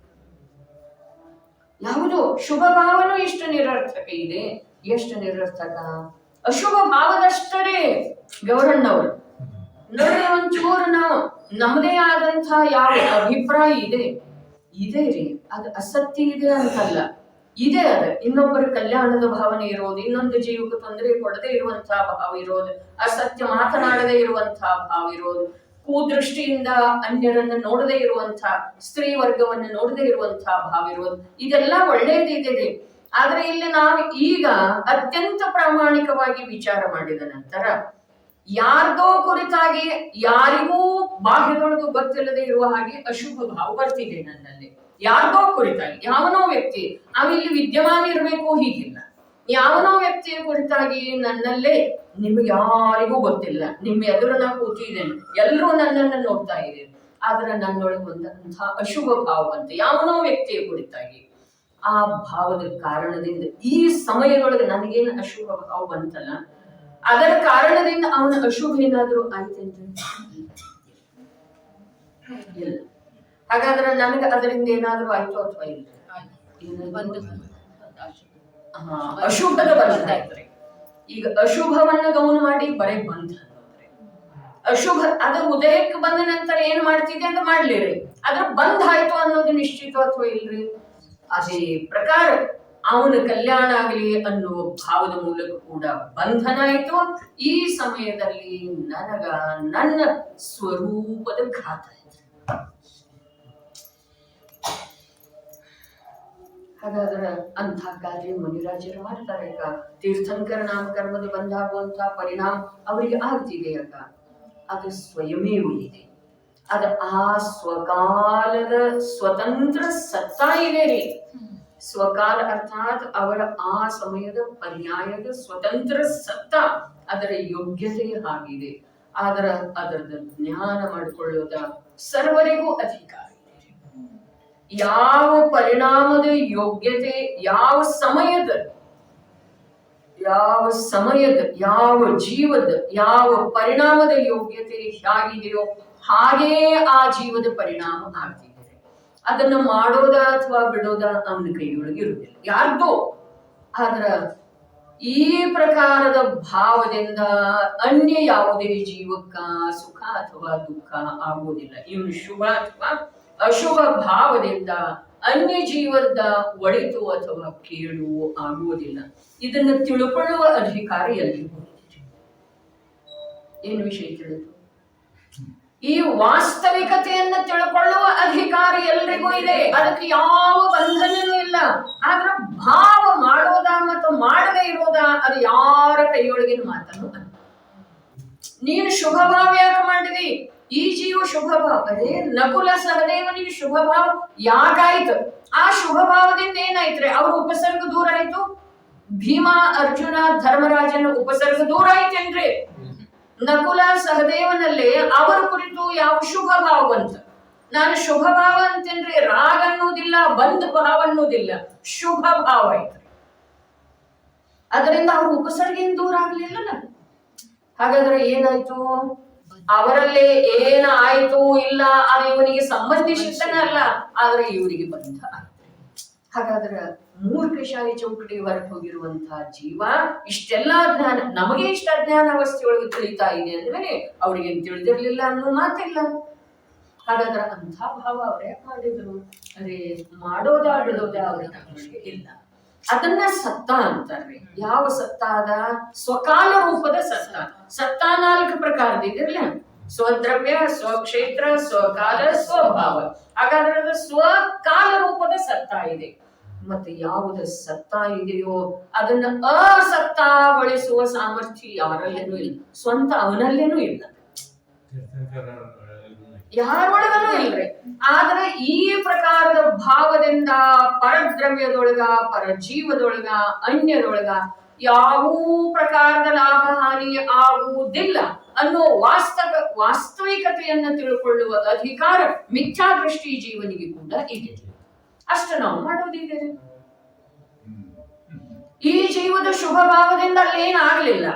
ಯಾವುದು ಶುಭ ಭಾವನೂ ಇಷ್ಟು ನಿರರ್ಥಕ ಇದೆ. ಎಷ್ಟು ನಿರರ್ಥಕ? ಅಶುಭ ಭಾವದಷ್ಟರೇ ಗೌರಣ್ಣವರು ನೋಡಿ ಒಂಚೂರು ನಾವು ನಮ್ಮದೇ ಆದಂತ ಯಾವ ಅಭಿಪ್ರಾಯ ಇದೆ ರೀ, ಅದು ಅಸತ್ಯ ಇದೆ ಅಂತಲ್ಲ, ಇದೆ. ಅದ ಇನ್ನೊಬ್ಬರ ಕಲ್ಯಾಣದ ಭಾವನೆ ಇರೋದು, ಇನ್ನೊಂದು ಜೀವಕ್ಕೆ ತೊಂದರೆ ಕೊಡದೆ ಇರುವಂತಹ ಭಾವ ಇರೋದು, ಅಸತ್ಯ ಮಾತನಾಡದೇ ಇರುವಂತಹ ಭಾವ ಇರೋದು, ಕೂದೃಷ್ಟಿಯಿಂದ ಅನ್ಯರನ್ನ ನೋಡದೇ ಇರುವಂತಹ, ಸ್ತ್ರೀ ವರ್ಗವನ್ನು ನೋಡದೇ ಇರುವಂತಹ ಭಾವ ಇರೋದು, ಇದೆಲ್ಲ ಒಳ್ಳೆಯದಿದೆ. ಆದ್ರೆ ಇಲ್ಲಿ ನಾವು ಈಗ ಅತ್ಯಂತ ಪ್ರಾಮಾಣಿಕವಾಗಿ ವಿಚಾರ ಮಾಡಿದ ನಂತರ ಯಾರ್ದೋ ಕುರಿತಾಗಿ ಯಾರಿಗೂ ಬಾಹ್ಯದೊಳಗೂ ಗೊತ್ತಿಲ್ಲದೆ ಇರುವ ಹಾಗೆ ಅಶುಭ ಭಾವ ಬರ್ತಿದೆ ನನ್ನಲ್ಲಿ. ಯಾರ್ದೋ ಕುರಿತಾಗಿ ಯಾವನೋ ವ್ಯಕ್ತಿ ಅವಿಲ್ಲಿ ವಿದ್ಯಮಾನ ಇರಬೇಕು ಹೀಗಿಲ್ಲ. ಯಾವನೋ ವ್ಯಕ್ತಿಯ ಕುರಿತಾಗಿ ನನ್ನಲ್ಲೇ ನಿಮ್ಗೆ ಯಾರಿಗೂ ಗೊತ್ತಿಲ್ಲ, ನಿಮ್ಮ ಎದುರು ನಾ ಕೂತಿದ್ದೇನೆ, ಎಲ್ಲರೂ ನನ್ನನ್ನು ನೋಡ್ತಾ ಇದ್ದೇನೆ, ಆದ್ರೆ ನನ್ನೊಳಗೆ ಒಂದಂಥ ಅಶುಭ ಭಾವ ಬಂತು ಯಾವನೋ ವ್ಯಕ್ತಿಯ ಕುರಿತಾಗಿ. ಆ ಭಾವದ ಕಾರಣದಿಂದ ಈ ಸಮಯದೊಳಗೆ ನನಗೇನು ಅಶುಭ ಭಾವ ಬಂತಲ್ಲ, ಅದರ ಕಾರಣದಿಂದ ಅವನ ಅಶುಭ ಏನಾದ್ರೂ ಆಯ್ತೇನ್ರಿ? ಇಲ್ಲ. ಹಾಗಾದ್ರೆ ನನಗೆ ಅದರಿಂದ ಏನಾದ್ರೂ ಆಯ್ತು ಅಥವಾ ಇಲ್ಲ? ಅಶುಭದ ಬಂಧ ಆಯ್ತ್ರಿ. ಈಗ ಅಶುಭವನ್ನ ಗಮನ ಮಾಡಿ ಬರೇ ಬಂಧ ಅಶುಭ ಅದು ಉದಯಕ್ಕೆ ಬಂದ ನಂತರ ಏನ್ ಮಾಡ್ತಿದೆ ಅಂತ ಮಾಡ್ಲಿರಿ, ಅದ್ರ ಬಂಧ ಆಯ್ತು ಅನ್ನೋದು ನಿಶ್ಚಿತ ಅಥವಾ ಇಲ್ರಿ? ಅದೇ ಪ್ರಕಾರ ಅವನ ಕಲ್ಯಾಣ ಆಗಲಿ ಅನ್ನುವ ಭಾವದ ಮೂಲಕ ಕೂಡ ಬಂಧನ ಆಯ್ತು. ಈ ಸಮಯದಲ್ಲಿ ನನಗ ನನ್ನ ಸ್ವರೂಪದ ಘಾತ ಆಯ್ತು. ಹಾಗಾದ್ರೆ ಅಂಥ ಕಾರ್ಯ ಮುನಿರಾಜರು ಮಾಡ್ತಾರೆ ಅಕ್ಕ. ತೀರ್ಥಂಕರ ನಾಮಕರ್ಮದ ಬಂದಾಗುವಂತಹ ಪರಿಣಾಮ ಅವರಿಗೆ ಆಗ್ತಿದೆ ಅಕ್ಕ. ಅದು ಸ್ವಯಮೇವ ಇದೆ. ಅದು ಆ ಸ್ವಕಾಲದ ಸ್ವತಂತ್ರ ಸತ್ತಾ ಇದೆ ರೀ. ಸ್ವಕಾಲ ಅರ್ಥಾತ್ ಅವರ ಆ ಸಮಯದ ಪರ್ಯಾಯದ ಸ್ವತಂತ್ರ ಸತ್ತ, ಅದರ ಯೋಗ್ಯತೆ ಆಗಿದೆ. ಅದರದ ಜ್ಞಾನ ಮಾಡಿಕೊಳ್ಳುವುದ ಸರ್ವರಿಗೂ ಅಧಿಕಾರ ಇದೆ. ಯಾವ ಪರಿಣಾಮದ ಯೋಗ್ಯತೆ, ಯಾವ ಸಮಯದ ಯಾವ ಜೀವದ ಯಾವ ಪರಿಣಾಮದ ಯೋಗ್ಯತೆ ಹೇಗಿದೆಯೋ ಹಾಗೇ ಆ ಜೀವದ ಪರಿಣಾಮ ಆಗ್ತಿದೆ. ಅದನ್ನು ಮಾಡೋದ ಅಥವಾ ಬಿಡೋದ ಅವನ ಕೈಯೊಳಗೆ ಇರುವುದಿಲ್ಲ ಯಾರ್ದೋ. ಆದ್ರ ಈ ಪ್ರಕಾರದ ಭಾವದಿಂದ ಅನ್ಯ ಯಾವುದೇ ಜೀವಕ್ಕ ಸುಖ ಅಥವಾ ದುಃಖ ಆಗುವುದಿಲ್ಲ. ಇವನು ಶುಭ ಅಥವಾ ಅಶುಭ ಭಾವದಿಂದ ಅನ್ಯ ಜೀವದ ಒಳಿತು ಅಥವಾ ಕೇಡು ಆಗುವುದಿಲ್ಲ. ಇದನ್ನು ತಿಳ್ಕೊಳ್ಳುವ ಅಧಿಕಾರ ಎಲ್ರಿಗೂ ಇದೆ. ಏನು ವಿಷಯ ತಿಳಿದು? ಈ ವಾಸ್ತವಿಕತೆಯನ್ನು ತಿಳ್ಕೊಳ್ಳುವ ಅಧಿಕಾರ ಎಲ್ರಿಗೂ ಇದೆ. ಅದಕ್ಕೆ ಯಾವ ಬಂಧನನೂ ಇಲ್ಲ. ಆದ್ರೆ ಭಾವ ಮಾಡೋದಾ ಮತ್ತು ಮಾಡದೇ ಇರೋದಾ ಅದು ಯಾರ ಕೈಯೊಳಗಿನ ಮಾತನ್ನು ಅಲ್ಲ. ನೀನು ಶುಭ ಭಾವ ಯಾಕೆ ಮಾಡಿದಿ? ಈ ಜೀವ ಶುಭ ಭಾವ, ಅದೇ ನಕುಲ ಸಹದೇವನಿಗೆ ಶುಭ ಭಾವ ಯಾಕಾಯ್ತು? ಆ ಶುಭ ಭಾವದಿಂದ ಏನಾಯ್ತ್ರಿ? ಅವ್ರ ಉಪಸರ್ಗ ದೂರ ಆಯ್ತು. ಭೀಮ ಅರ್ಜುನ ಧರ್ಮರಾಜನ ಉಪಸರ್ಗ ದೂರ ಆಯ್ತೇನ್ರಿ? ನಕುಲ ಸಹದೇವನಲ್ಲಿ ಅವರ ಕುರಿತು ಯಾವ ಶುಭ ಭಾವ ಬಂತ? ನಾನು ಶುಭ ಭಾವ ಅಂತೇನ್ರಿ, ರಾಗ ಅನ್ನೋದಿಲ್ಲ, ಬಂಧ ಭಾವ ಅನ್ನೋದಿಲ್ಲ, ಶುಭ ಭಾವ ಐತ್ರಿ. ಅದರಿಂದ ಅವ್ರ ಉಪಸರ್ಗಿಂದ ದೂರ ಆಗ್ಲಿಲ್ಲ. ಹಾಗಾದ್ರೆ ಏನಾಯ್ತು? ಅವರಲ್ಲಿ ಏನಾಯ್ತು ಇಲ್ಲ ಅದು ಇವನಿಗೆ ಸಂಬಂಧಿಸಿದ್ದನೇ ಅಲ್ಲ, ಆದ್ರೆ ಇವರಿಗೆ ಬಂಧ ಆಯ್ತು. ಹಾಗಾದ್ರೆ ಮೂರ್ಖಶಾಹಿ ಚೌಕಟಿ ಹೊರಟು ಹೋಗಿರುವಂತಹ ಜೀವ ಇಷ್ಟೆಲ್ಲಾ ಜ್ಞಾನ, ನಮಗೆ ಇಷ್ಟ ಅಜ್ಞಾನ ಅವಸ್ಥೆಯೊಳಗೆ ತಿಳಿತಾ ಇದೆ ಅಂದ್ಮೇಲೆ ಅವ್ರಿಗೆ ತಿಳಿದಿರ್ಲಿಲ್ಲ ಅನ್ನೋ ಮಾತಿಲ್ಲ. ಹಾಗಾದ್ರೆ ಅಂಥ ಭಾವ ಅವ್ರೇ ಮಾಡಿದ್ರು. ಅದೇ ಮಾಡೋದಾ ಬಿಡೋದಾ ಅವ್ರಿಗೆ ಇಲ್ಲ. ಅದನ್ನ ಸತ್ತ ಅಂತಾರ್ರಿ. ಯಾವ ಸತ್ತ ಅದ? ಸ್ವಕಾಲ ರೂಪದ ಸತ್ತ. ಸತ್ತ 4 ಪ್ರಕಾರದ ಇದಿರ್ಲ: ಸ್ವದ್ರವ್ಯ, ಸ್ವಕ್ಷೇತ್ರ, ಸ್ವಕಾಲ, ಸ್ವಭಾವ. ಹಾಗಾದ್ರೆ ಅದು ಸ್ವಕಾಲ ರೂಪದ ಸತ್ತ ಇದೆ. ಮತ್ತೆ ಯಾವುದ ಸತ್ತ ಇದೆಯೋ ಅದನ್ನ ಅಸತ್ತಗೊಳಿಸುವ ಸಾಮರ್ಥ್ಯ ಯಾರಲ್ಲೇನೂ ಇಲ್ಲ, ಸ್ವಂತ ಅವನಲ್ಲೇನೂ ಇಲ್ಲ, ಯಾರೊಳಗನೂ ಇಲ್ರಿ. ಆದ್ರೆ ಈ ಪ್ರಕಾರದ ಭಾವದಿಂದ ಪರದ್ರವ್ಯದೊಳಗ, ಪರಜೀವದೊಳಗ, ಅನ್ಯದೊಳಗ ಯಾವ ಪ್ರಕಾರದ ಲಾಭ ಹಾನಿ ಆಗುವುದಿಲ್ಲ ಅನ್ನೋ ವಾಸ್ತವಿಕತೆಯನ್ನು ತಿಳ್ಕೊಳ್ಳುವ ಅಧಿಕಾರ ಮಿಥ್ಯಾದೃಷ್ಟಿ ಜೀವನಿಗೆ ಕೂಡ ಇದೆ. ಅಷ್ಟ ನಾವು ಮಾಡೋದಿದೆ. ಈ ಜೀವದ ಶುಭ ಭಾವದಿಂದ ಅಲ್ಲೇನಾಗ್ಲಿಲ್ಲ.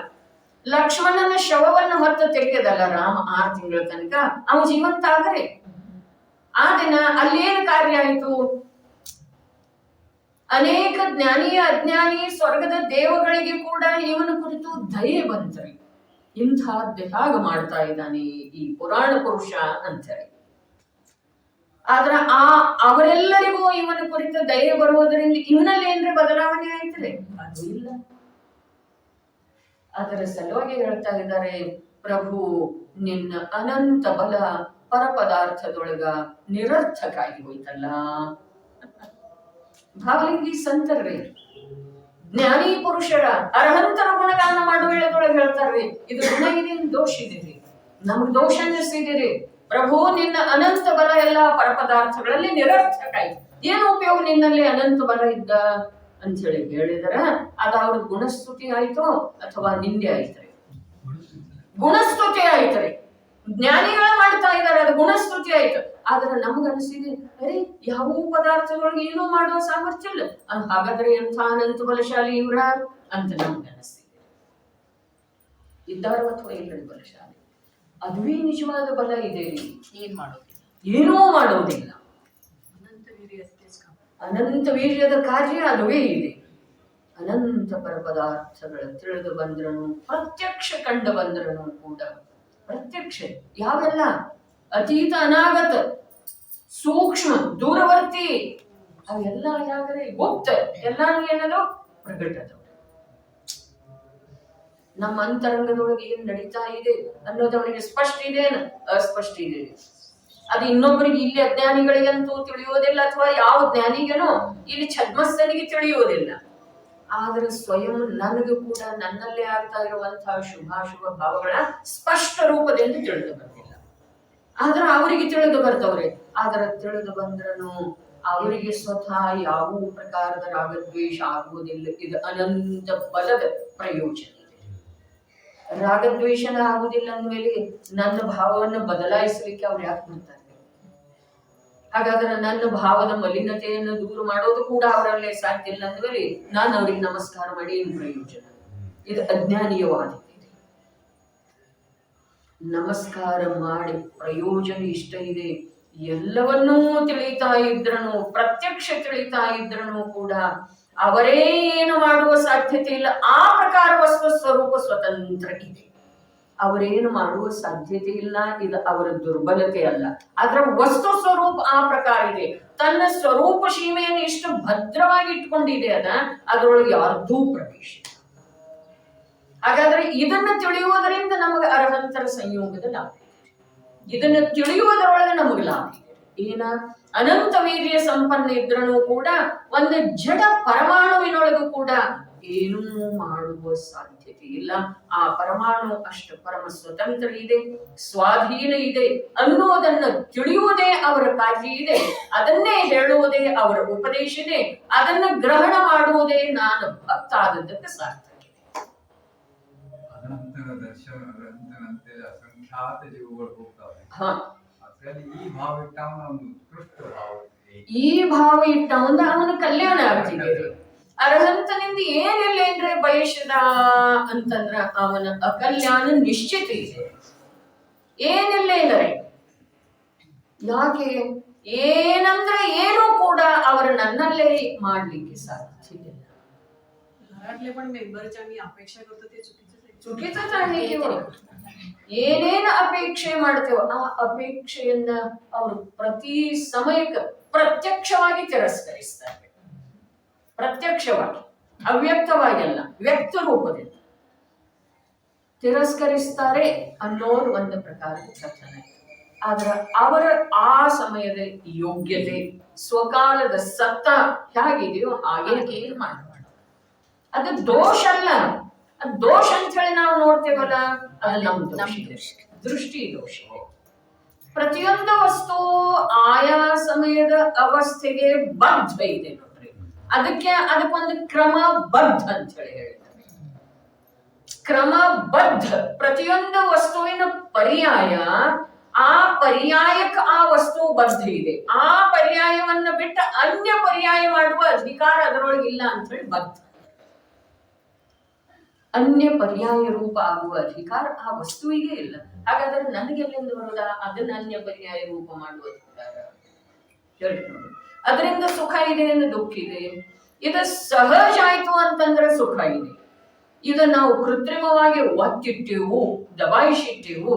ಲಕ್ಷ್ಮಣನ ಶವವನ್ನು ಹೊತ್ತು ತೆಗೆದಲ್ಲ ರಾಮ 6 ತಿಂಗಳ ತನಕ, ಅವ ಜೀವಂತ ಆದರೆ ಆ ದಿನ ಅಲ್ಲೇನು ಕಾರ್ಯ ಆಯಿತು? ಅನೇಕ ಜ್ಞಾನಿ ಅಜ್ಞಾನಿ ಸ್ವರ್ಗದ ದೇವಗಳಿಗೆ ಕೂಡ ಇವನ ಕುರಿತು ದಯೆ ಬಂತರಿ. ಇಂಥದ್ದೇ ಹಾಗ ಮಾಡ್ತಾ ಇದ್ದಾನೆ ಈ ಪುರಾಣ ಪುರುಷ ಅಂತೇಳಿ. ಆದ್ರ ಅವರೆಲ್ಲರಿಗೂ ಇವನ ಕುರಿತ ದಯೆ ಬರುವುದರಿಂದ ಇವನಲ್ಲಿ ಏನ್ರಿ ಬದಲಾವಣೆ ಆಯ್ತದೆ? ಅದು ಇಲ್ಲ. ಅದರ ಸಲುವಾಗಿ ಹೇಳ್ತಾ ಇದ್ದಾರೆ, ಪ್ರಭು ನಿನ್ನ ಅನಂತ ಬಲ ಪರಪದಾರ್ಥದೊಳಗ ನಿರರ್ಥಕಾಗಿ ಹೋಯ್ತಲ್ಲ. ಭಾವಲಿಂಗಿ ಸಂತರ್ರಿ, ಜ್ಞಾನಿ ಪುರುಷರ ಅರ್ಹಂತರ ಗುಣಗಾನ ಮಾಡುವ ವೇಳೆದೊಳಗೆ ಹೇಳ್ತಾರ್ರಿ, ಇದು ಗುಣ ಇದೆ, ದೋಷ ಇದೆ, ನಮ್ಗೆ ದೋಷ ಅನ್ನಿಸಿದಿರಿ. ಪ್ರಭು ನಿನ್ನ ಅನಂತ ಬಲ ಎಲ್ಲ ಪರಪದಾರ್ಥಗಳಲ್ಲಿ ನಿರರ್ಥಕಾಯಿ. ಏನು ಉಪಯೋಗ ನಿನ್ನಲ್ಲಿ ಅನಂತ ಬಲ ಇದ್ದ ಅಂತ ಹೇಳಿ ಹೇಳಿದ್ರ ಅದ ಅವ್ರ ಗುಣಸ್ತುತಿ ಆಯ್ತು ಅಥವಾ ನಿಂದೆ ಆಯ್ತರಿ? ಗುಣಸ್ತುತಿ ಆಯ್ತರಿ. ಜ್ಞಾನಿಗಳ ಮಾಡ್ತಾ ಇದ್ದಾರೆ, ಅದು ಗುಣಸ್ತುತಿ ಆಯ್ತು. ಆದ್ರೆ ನಮಗನ್ಸಿದೆ, ಅರೆ ಯಾವ ಪದಾರ್ಥದೊಳಗೆ ಏನೂ ಮಾಡುವ ಸಾಮರ್ಥ್ಯ ಇಲ್ಲ, ಹಾಗಾದ್ರೆ ಎಂಥ ಅನಂತ ಬಲಶಾಲಿ ಇವ್ರ ಅಂತ ನಮ್ಗನ್ನಿಸ್ತಿದೆ. ಇದ್ದಾರ ಅಥವಾ ಇಲ್ಲ ಬಲಶಾಲಿ? ಅದುವೇ ನಿಜವಾದ ಬಲ ಇದೆ. ಏನೂ ಮಾಡೋದಿಲ್ಲ. ಅನಂತ ವೀರ್ಯದ ಕಾರ್ಯ ಅದುವೇ ಇದೆ. ಅನಂತ ಪರಪದಾರ್ಥಗಳ ತಿಳಿದು ಬಂದ್ರನು, ಪ್ರತ್ಯಕ್ಷ ಕಂಡು ಬಂದ್ರನು ಕೂಡ ಪ್ರತ್ಯಕ್ಷ ಯಾವೆಲ್ಲ ಅತೀತ ಅನಾಗತ ಸೂಕ್ಷ್ಮ ದೂರವರ್ತಿ ಅವೆಲ್ಲ ಯಾವ್ರೆ ಗುಪ್ತ ಎಲ್ಲಾನು ಏನದು ಪ್ರಕಟದ. ನಮ್ಮ ಅಂತರಂಗದೊಳಗೆ ಏನ್ ನಡೀತಾ ಇದೆ ಅನ್ನೋದು ಅವನಿಗೆ ಸ್ಪಷ್ಟ ಇದೆ, ಅಸ್ಪಷ್ಟ ಇದೆ. ಅದು ಇನ್ನೊಬ್ಬರಿಗೆ ಇಲ್ಲಿ ಅಜ್ಞಾನಿಗಳಿಗಂತೂ ತಿಳಿಯೋದಿಲ್ಲ, ಅಥವಾ ಯಾವ ಜ್ಞಾನಿಗೇನೋ ಇಲ್ಲಿ ಛದ್ಮಸ್ಥನಿಗೆ ತಿಳಿಯೋದಿಲ್ಲ. ಆದ್ರೆ ಸ್ವಯಂ ನನಗೂ ಕೂಡ ನನ್ನಲ್ಲೇ ಆಗ್ತಾ ಇರುವಂತಹ ಶುಭಾಶುಭ ಭಾವಗಳ ಸ್ಪಷ್ಟ ರೂಪದಿಂದ ತಿಳಿದು ಬಂದಿಲ್ಲ. ಆದ್ರೆ ಅವರಿಗೆ ತಿಳಿದು ಬರ್ತವ್ರೆ. ಆದ್ರೆ ತಿಳಿದು ಬಂದ್ರನು ಅವರಿಗೆ ಸ್ವತಃ ಯಾವ ಪ್ರಕಾರದ ರಾಗದ್ವೇಷ ಆಗುವುದಿಲ್ಲ. ಇದು ಅನಂತ ಬಲದ ಪ್ರಯೋಜನ. ರಾಗದ್ವೇಷನ ಆಗುದಿಲ್ಲ ಅಂದ್ಮೇಲೆ ನನ್ನ ಭಾವವನ್ನು ಬದಲಾಯಿಸಲಿಕ್ಕೆ ಅವ್ರು ಯಾಕೆ ಬಿಡ್ತಾರೆ? ಹಾಗಾದ್ರೆ ನನ್ನ ಭಾವದ ಮಲಿನತೆಯನ್ನು ದೂರ ಮಾಡೋದು ಕೂಡ ಅವರಲ್ಲೇ ಸಾಧ್ಯ ಇಲ್ಲ ಅಂದ್ಮೇಲೆ ನಾನು ಅವ್ರಿಗೆ ನಮಸ್ಕಾರ ಮಾಡಿ ಏನು ಪ್ರಯೋಜನ? ಇದು ಅಜ್ಞಾನೀಯವಾಗಿದೆ. ನಮಸ್ಕಾರ ಮಾಡಿ ಪ್ರಯೋಜನ ಇಷ್ಟ ಇದೆ. ಎಲ್ಲವನ್ನೂ ತಿಳಿತಾ ಇದ್ರನು, ಪ್ರತ್ಯಕ್ಷ ತಿಳಿತಾ ಇದ್ರನು ಕೂಡ ಅವರೇ ಏನು ಮಾಡುವ ಸಾಧ್ಯತೆ ಇಲ್ಲ. ಆ ಪ್ರಕಾರ ವಸ್ತು ಸ್ವರೂಪ ಸ್ವತಂತ್ರ ಇದೆ. ಅವರೇನು ಮಾಡುವ ಸಾಧ್ಯತೆ ಇಲ್ಲ. ಇದು ಅವರ ದುರ್ಬಲತೆ ಅಲ್ಲ. ಅದರ ವಸ್ತು ಸ್ವರೂಪ ಆ ಪ್ರಕಾರ ಇದೆ. ತನ್ನ ಸ್ವರೂಪ ಸೀಮೆಯನ್ನು ಇಷ್ಟು ಭದ್ರವಾಗಿ ಇಟ್ಕೊಂಡಿದೆ. ಅದರೊಳಗೆ ಯಾರ್ದೂ ಪ್ರವೇಶ. ಹಾಗಾದ್ರೆ ಇದನ್ನ ತಿಳಿಯುವುದರಿಂದ ನಮಗೆ ಅರ್ಹಂತರ ಸಂಯೋಗದ ಲಾಭ ಇದೆ. ಇದನ್ನ ತಿಳಿಯುವುದರೊಳಗೆ ನಮಗೆ ಲಾಭ ಇದೆ. ಏನ ಅನಂತ ವೀರ್ಯ ಸಂಪನ್ನ ಇದ್ರೂ ಕೂಡ ಒಂದು ಜಡ ಪರಮಾಣುವಿನೊಳಗೂ ಕೂಡ ಏನೂ ಮಾಡುವ ಸಾಧ್ಯತೆ ಇಲ್ಲ. ಆ ಪರಮಾಣು ಅಷ್ಟು ಪರಮ ಸ್ವತಂತ್ರ ಇದೆ, ಸ್ವಾಧೀನ ಇದೆ ಅನ್ನುವುದನ್ನು ತಿಳಿಯುವುದೇ ಅವರ ಕಾರ್ಯ ಇದೆ. ಅದನ್ನೇ ಹೇಳುವುದೇ ಅವರ ಉಪದೇಶ ಇದೆ. ಅದನ್ನು ಗ್ರಹಣ ಮಾಡುವುದೇ ನಾನು ಭಕ್ತ ಆದದ್ದಕ್ಕೆ ಸಾರ್ಥಕ. ಅನಂತರ ದರ್ಶನದಂತೆ ಅಸಂಖ್ಯಾತ ಜೀವಗಳು ಹೋಗ್ತವೆ. ಅದರಲ್ಲಿ ಈ ಭಾವ ಇಟ್ಟವನ ಒಂದು ಉತ್ಕೃಷ್ಟ ಭಾವ, ಈ ಭಾವ ಇಟ್ಟವಂದ ಅವನ ಕಲ್ಯಾಣ ಆಗ್ತಿದೆ. ಅರ್ಹಂತನಿಂದ ಏನಿಲ್ಲ ಅಂದ್ರೆ ಬಯಸದ ಅಂತಂದ್ರ ಅವನ ಅಕಲ್ಯಾಣ ನಿಶ್ಚಿತ ಇದೆ. ಏನಿಲ್ಲ ಅಂದರೆ ಯಾಕೆ ಏನಂದ್ರೆ ಏನೂ ಕೂಡ ಅವರು ನನ್ನಲ್ಲೇ ಮಾಡ್ಲಿಕ್ಕೆ ಸಾಧ್ಯವಿಲ್ಲ. ಏನೇನು ಅಪೇಕ್ಷೆ ಮಾಡ್ತೇವೋ ಆ ಅಪೇಕ್ಷೆಯನ್ನ ಅವರು ಪ್ರತಿ ಸಮಯಕ್ಕೆ ಪ್ರತ್ಯಕ್ಷವಾಗಿ ತಿರಸ್ಕರಿಸ್ತಾರೆ. ಪ್ರತ್ಯಕ್ಷವಾಗಿ, ಅವ್ಯಕ್ತವಾಗಿ ಅಲ್ಲ, ವ್ಯಕ್ತ ರೂಪದಿಂದ ತಿರಸ್ಕರಿಸ್ತಾರೆ ಅನ್ನೋದು ಒಂದು ಪ್ರಕಾರದ ಕಥನ. ಆದ್ರೆ ಅವರ ಆ ಸಮಯದ ಯೋಗ್ಯತೆ, ಸ್ವಕಾಲದ ಸತ್ತ ಹೇಗಿದೆಯೋ ಹಾಗೆ ಮಾಡಬಾರ್ದು. ಅದು ದೋಷ ಅಲ್ಲ. ಅದು ದೋಷ ಅಂತ ಹೇಳಿ ನಾವು ನೋಡ್ತೇವಲ್ಲ, ಅದು ನಮ್ಮ ದೃಷ್ಟಿ ದೋಷ. ಪ್ರತಿಯೊಂದು ವಸ್ತು ಆಯಾ ಸಮಯದ ಅವಸ್ಥೆಗೆ ಬದ್ಧ ಇದೆ ನೋಡ್ರಿ. ಅದಕ್ಕೊಂದು ಕ್ರಮಬದ್ಧ ಅಂತ ಹೇಳಿ ಹೇಳ್ತಾರೆ. ಕ್ರಮಬದ್ಧ ಪ್ರತಿಯೊಂದು ವಸ್ತುವಿನ ಪರ್ಯಾಯ, ಆ ಪರ್ಯಾಯಕ್ಕೆ ಆ ವಸ್ತು ಬದ್ಧ ಇದೆ. ಆ ಪರ್ಯಾಯವನ್ನ ಬಿಟ್ಟು ಅನ್ಯ ಪರ್ಯಾಯ ಮಾಡುವ ಅಧಿಕಾರ ಅದರೊಳಗಿಲ್ಲ ಅಂತ ಹೇಳಿ ಬದ್ಧ. ಅನ್ಯ ಪರ್ಯಾಯ ರೂಪ ಆಗುವ ಅಧಿಕಾರ ಆ ವಸ್ತುವಿಗೆ ಇಲ್ಲ. ಹಾಗಾದ್ರೆ ನನಗೆಲ್ಲಿಂದ ಬರೋದ? ಅದನ್ನ ಅನ್ಯ ಪರ್ಯಾಯ ರೂಪ ಮಾಡುವ ಅಧಿಕಾರ. ಅದರಿಂದ ಸುಖ ಇದೆ ಅಂದ್ರೆ ದುಃಖ ಇದೆ. ಇದು ಸಹಜ ಆಯ್ತು ಅಂತಂದ್ರೆ ಸುಖ ಇದೆ. ಇದು ನಾವು ಕೃತ್ರಿಮವಾಗಿ ಒತ್ತಿಟ್ಟೆವು, ದಬಾಯಿಸಿಟ್ಟೆವು.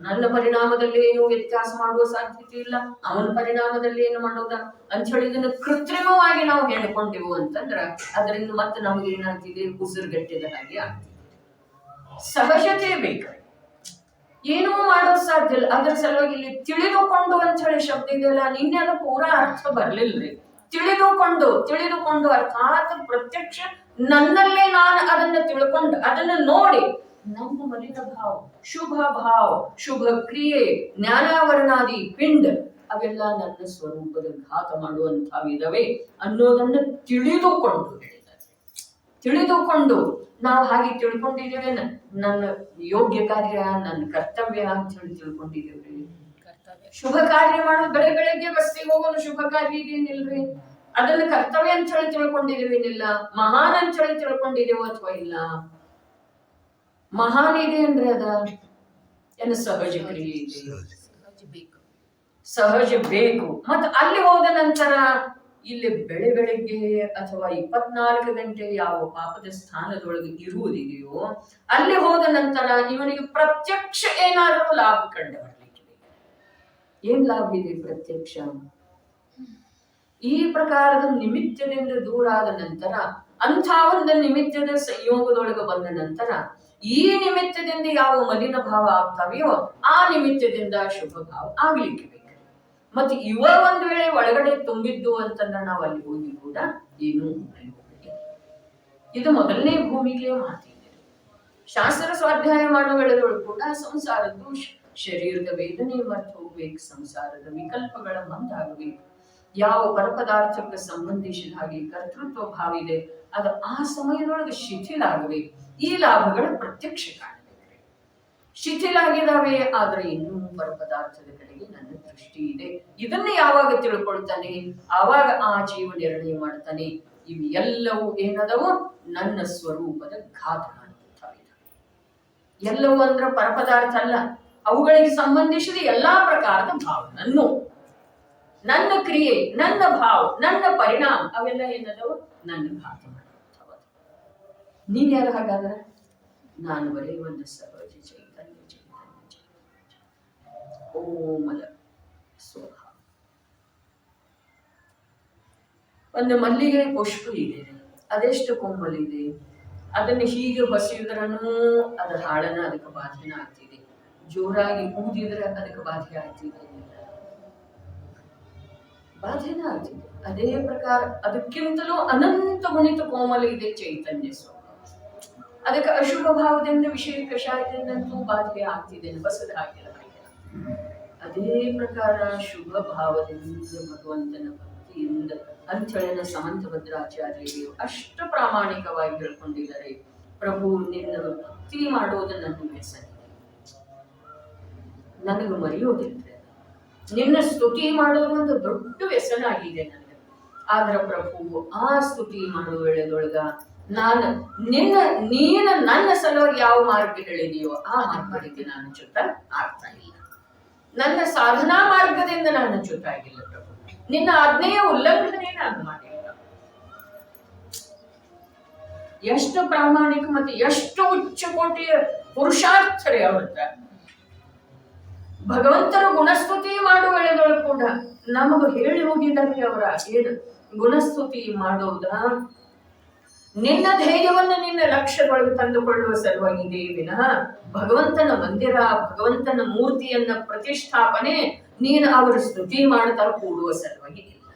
ನನ್ನ ಪರಿಣಾಮದಲ್ಲಿ ಏನು ವ್ಯತ್ಯಾಸ ಮಾಡುವ ಸಾಧ್ಯತೆ ಇಲ್ಲ, ಅವನ ಪರಿಣಾಮದಲ್ಲಿ ಏನು ಮಾಡೋದ ಅಂತ ಹೇಳಿ ಇದನ್ನು ಕೃತ್ರಿಮವಾಗಿ ನಾವು ಹೇಳ್ಕೊಂಡೆವು ಅಂತಂದ್ರ ಅದರಿಂದ ಮತ್ತೆ ನಮ್ಗೆ ಏನಾಗ್ತಿದೆ? ಉಸಿರುಗಟ್ಟಿದ ಹಾಗೆ ಆಗ್ತಿದೆ. ಸಹಜತೆ ಬೇಕು, ಏನೂ ಮಾಡೋದು ಸಾಧ್ಯ ಇಲ್ಲ. ಅದ್ರ ಸಲುವಾಗಿ ಇಲ್ಲಿ ತಿಳಿದುಕೊಂಡು ಅಂತ ಹೇಳಿ ಶಬ್ದ ಇದೆಯಲ್ಲ, ನಿನ್ನೆ ಅದು ಪೂರಾ ಅರ್ಥ ಬರ್ಲಿಲ್ರಿ. ತಿಳಿದುಕೊಂಡು ಅರ್ಥಾತ್ ಪ್ರತ್ಯಕ್ಷ ನನ್ನಲ್ಲೇ ನಾನು ಅದನ್ನ ತಿಳ್ಕೊಂಡು ಅದನ್ನ ನೋಡಿ ನನ್ನ ಮಲಿನ ಭಾವ, ಶುಭ ಕ್ರಿಯೆ, ಜ್ಞಾನಾವರಣಾದಿ ಪಿಂಡ ಅವೆಲ್ಲ ನನ್ನ ಸ್ವರೂಪದ ಘಾತ ಮಾಡುವಂತವಿದವೆ ಅನ್ನೋದನ್ನ ತಿಳಿದುಕೊಂಡು ನಾವು ಹಾಗೆ ತಿಳ್ಕೊಂಡಿದ್ದೇವೆ. ನನ್ನ ಯೋಗ್ಯ ಕಾರ್ಯ, ನನ್ನ ಕರ್ತವ್ಯ ಅಂತ ಹೇಳಿ ತಿಳ್ಕೊಂಡಿದ್ದೇವ್ರಿ. ಶುಭ ಕಾರ್ಯ ಮಾಡೋದು, ಬೆಳಗ್ಗೆ ಬಸ್ಸಿಗೆ ಹೋಗೋದು ಶುಭ ಕಾರ್ಯ ಇದೇನಿಲ್ರಿ. ಅದನ್ನ ಕರ್ತವ್ಯ ಅಂತ ಹೇಳಿ ತಿಳ್ಕೊಂಡಿದ್ದೇವೇನಿಲ್ಲ. ಮಹಾನ್ ಅಂತ ಹೇಳಿ ತಿಳ್ಕೊಂಡಿದ್ದೇವೋ ಅಥವಾ ಇಲ್ಲ? ಮಹಾನ್ ಇದೆ ಅಂದ್ರೆ ಅದ ಏನು ಸಹಜ ಕ್ರಿಯೆ ಇದೆ, ಸಹಜ ಬೇಕು. ಮತ್ತ ಅಲ್ಲಿ ಹೋದ ನಂತರ ಇಲ್ಲಿ ಬೆಳಗ್ಗೆ ಅಥವಾ 24 ಗಂಟೆ ಯಾವ ಪಾಪದ ಸ್ಥಾನದೊಳಗೆ ಇರುವುದಿದೆಯೋ ಅಲ್ಲಿ ಹೋದ ನಂತರ ಇವನಿಗೆ ಪ್ರತ್ಯಕ್ಷ ಏನಾದರೂ ಲಾಭ ಕಂಡು ಬರ್ಲಿಕ್ಕೆ ಏನ್ ಲಾಭ ಇದೆ? ಪ್ರತ್ಯಕ್ಷ. ಈ ಪ್ರಕಾರದ ನಿಮಿತ್ತದಿಂದ ದೂರ ಆದ ನಂತರ, ಅಂಥ ಒಂದು ನಿಮಿತ್ತದ ಸಂಯೋಗದೊಳಗೆ ಬಂದ ನಂತರ ಈ ನಿಮಿತ್ತದಿಂದ ಯಾವ ಮಲಿನ ಭಾವ ಆಗ್ತಾವೆಯೋ ಆ ನಿಮಿತ್ತದಿಂದ ಶುಭ ಭಾವ ಆಗ್ಲಿಕ್ಕೆ ಬೇಕು. ಮತ್ತೆ ಇವ ಒಂದು ವೇಳೆ ಒಳಗಡೆ ತುಂಬಿದ್ದು ಅಂತಂದ್ರೆ ನಾವು ಅಲ್ಲಿ ಹೋಗಿ ಕೂಡ ಏನು ಇದು ಮೊದಲನೇ ಭೂಮಿಗೆ ಮಾತಿದೆ. ಶಾಸ್ತ್ರ ಸ್ವಾಧ್ಯಾಯ ಮಾಡೋ ವೇಳೆಗಳು ಕೂಡ ಸಂಸಾರದ್ದು ಶರೀರದ ವೇದನೆ ಮರ್ತು ಹೋಗ್ಬೇಕು, ಸಂಸಾರದ ವಿಕಲ್ಪಗಳ ಮಂದಾಗಬೇಕು. ಯಾವ ಪರಪದಾರ್ಥಕ್ಕೆ ಸಂಬಂಧಿಸಿದ ಹಾಗೆ ಕರ್ತೃತ್ವ ಭಾವ ಇದೆ ಅದು ಆ ಸಮಯದೊಳಗೆ ಶಿಥಿಲ ಆಗಬೇಕು. ಈ ಲಾಭಗಳ ಪ್ರತ್ಯಕ್ಷ ಕಾಣಬೇಕು. ಶಿಥಿಲಾಗಿದ್ದಾವೆ ಆದ್ರೆ ಇನ್ನೂ ಪರಪದಾರ್ಥದ ಕಡೆಗೆ ನನ್ನ ದೃಷ್ಟಿ ಇದೆ. ಇದನ್ನ ಯಾವಾಗ ತಿಳ್ಕೊಳ್ತಾನೆ ಆವಾಗ ಆ ಜೀವ ನಿರ್ಣಯ ಮಾಡ್ತಾನೆ, ಇವು ಎಲ್ಲವೂ ಏನದವು ನನ್ನ ಸ್ವರೂಪದ ಘಾತ ಮಾಡುತ್ತವೆ. ಎಲ್ಲವೂ ಅಂದ್ರೆ ಪರಪದಾರ್ಥ ಅಲ್ಲ, ಅವುಗಳಿಗೆ ಸಂಬಂಧಿಸಿದ ಎಲ್ಲಾ ಪ್ರಕಾರದ ಭಾವನನ್ನು ನನ್ನ ಕ್ರಿಯೆ, ನನ್ನ ಭಾವ, ನನ್ನ ಪರಿಣಾಮ ಅವೆಲ್ಲ ಏನದವು ನನ್ನ ಭಾಗ ಮಾಡುತ್ತವ. ನೀನ್ ಯಾರು ಹಾಗಾದ್ರೆ? ನಾನು ಬರೀ ಒಂದು ಸಹಜ ಚೈತನ್ಯ ಕೋಮಲ ಸ್ವಭಾವ. ಒಂದು ಮಲ್ಲಿಗೆ ಪುಷ್ಪ ಇದೆ, ಅದೆಷ್ಟು ಕೋಮಲ ಇದೆ, ಅದನ್ನು ಹೀಗೆ ಹೊಸೆಯುದ್ರೂ ಅದು ಹಾಳನ ಅದಕ್ಕೆ ಬಾಧೆನ ಆಗ್ತಿದೆ, ಜೋರಾಗಿ ಊದಿದ್ರೆ ಅದಕ್ಕೆ ಬಾಧೆ ಆಗ್ತಿದೆ, ಬಾಧೆನ ಆಗ್ತಿದೆ. ಅದೇ ಪ್ರಕಾರ ಅದಕ್ಕಿಂತಲೂ ಅನಂತ ಗುಣಿತ ಕೋಮಲ ಇದೆ ಚೈತನ್ಯ ಸ್ವಭಾವ. ಅದಕ್ಕೆ ಅಶುಭ ಭಾವದಿಂದ ವಿಷಯ ಕಷಾಯದಿಂದಂತೂ ಬಾಧೆ ಆಗ್ತಿದೆ, ಬಸದ ಹಾಕಿಲ್ಲ. ಅದೇ ಪ್ರಕಾರ ಶುಭ ಭಾವದಿಂದ ಭಗವಂತನ ಭಕ್ತಿಯಿಂದ ಅಂಥೇಳಿನ ಸಮಂತ ಭದ್ರಾಚಾರ್ಯರು ಅಷ್ಟು ಪ್ರಾಮಾಣಿಕವಾಗಿ ಹೇಳ್ಕೊಂಡಿದ್ದಾರೆ. ಪ್ರಭು ನಿನ್ನ ಭಕ್ತಿ ಮಾಡೋದು ನನ್ನ ವ್ಯಸನ, ನನಗೆ ಮರೆಯೋದಿಲ್ಲ. ನಿನ್ನ ಸ್ತುತಿ ಮಾಡೋದು ಒಂದು ದೊಡ್ಡ ವ್ಯಸನ ಆಗಿದೆ ನನಗೆ. ಆದ್ರೆ ಪ್ರಭು ಆ ಸ್ತುತಿ ಮಾಡುವ ವೇಳೆದೊಳಗ ನೀನು ನನ್ನ ಸಲುವಾಗಿ ಯಾವ ಮಾರ್ಗ ಹೇಳಿದೆಯೋ ಆ ಮಾರ್ಗಕ್ಕೆ ನಾನು ಚ್ಯುತ ಆಗ್ತಾ ಇಲ್ಲ. ನನ್ನ ಸಾಧನಾ ಮಾರ್ಗದಿಂದ ನಾನು ಚ್ಯುತ ಆಗಿಲ್ಲ ಪ್ರಭು. ನಿನ್ನ ಆಜ್ಞೆಯ ಉಲ್ಲಂಘನೆ ನಾನು ಮಾಡಿಲ್ಲ. ಎಷ್ಟು ಪ್ರಾಮಾಣಿಕ ಮತ್ತೆ ಎಷ್ಟು ಉಚ್ಚ ಕೋಟಿಯ ಪುರುಷಾರ್ಥರೇ ಅವ್ರದ್ದ. ಭಗವಂತನ ಗುಣಸ್ತುತಿ ಮಾಡುವ ವೇಳೆದೊಳಗೆ ಕೂಡ ನಮಗ ಹೇಳಿ ಹೋಗಿದ್ದಾರೆ ಅವರ ಏನು ಗುಣಸ್ತುತಿ ಮಾಡೋದ ನಿನ್ನ ಧ್ಯೇಯವನ್ನು ನಿನ್ನ ಲಕ್ಷ್ಯದೊಳಗೆ ತಂದುಕೊಳ್ಳುವ ಸಲುವಾಗಿದೆ ವಿನಃ ಭಗವಂತನ ಮಂದಿರ, ಭಗವಂತನ ಮೂರ್ತಿಯನ್ನ ಪ್ರತಿಷ್ಠಾಪನೆ ನೀನು ಅವರ ಸ್ತುತಿ ಮಾಡ್ತಾ ಕೂಡುವ ಸಲುವಾಗಿ ಇಲ್ಲ.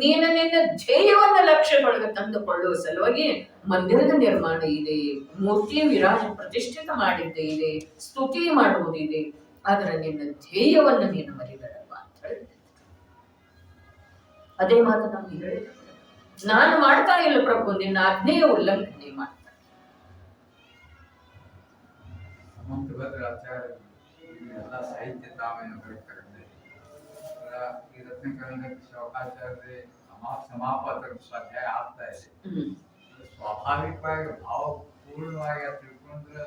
ನೀನು ನಿನ್ನ ಧ್ಯೇಯವನ್ನ ಲಕ್ಷ್ಯದೊಳಗೆ ತಂದುಕೊಳ್ಳುವ ಸಲುವಾಗಿ ಮಂದಿರದ ನಿರ್ಮಾಣ ಇದೆ, ಮೂರ್ತಿಯ ವಿರಾಜ ಪ್ರತಿಷ್ಠಿತ ಮಾಡಿದ್ದೇ ಇದೆ, ಸ್ತುತಿ ಮಾಡುವುದಿದೆ. ಆದ್ರೆ ನಿನ್ನ ಧ್ಯೇಯವನ್ನು ನೀನು ಮರಿಬೇಡಪ್ಪ ಅಂತ ಹೇಳಿದೆ. ಅದೇ ಮಾತು ನಮ್ಗೆ ಹೇಳಿದ. ನಾನು ಮಾಡ್ತಾ ಇಲ್ಲ ಪ್ರಭು, ನಿನ್ನ ಆಜ್ಞೆಯ ಉಲ್ಲಂಘನೆ ಮಾಡ್ತಾ. ಸಮಂತ ಭದ್ರಾಚಾರ್ಯ ಎಲ್ಲ ಸಾಹಿತ್ಯ ತಾವೇನು ಹೇಳ್ತಾರೆ. ಈ ರತ್ನಕರಣ ಶೋಕಾಚಾರ್ಯ ಸಮಾಪದ ಸ್ವಾಧ್ಯಾಯ ಆಗ್ತಾ ಇದೆ. ಸ್ವಾಭಾವಿಕವಾಗಿ ಭಾವಪೂರ್ಣವಾಗಿ ತಿಳ್ಕೊಂಡ್ರೆ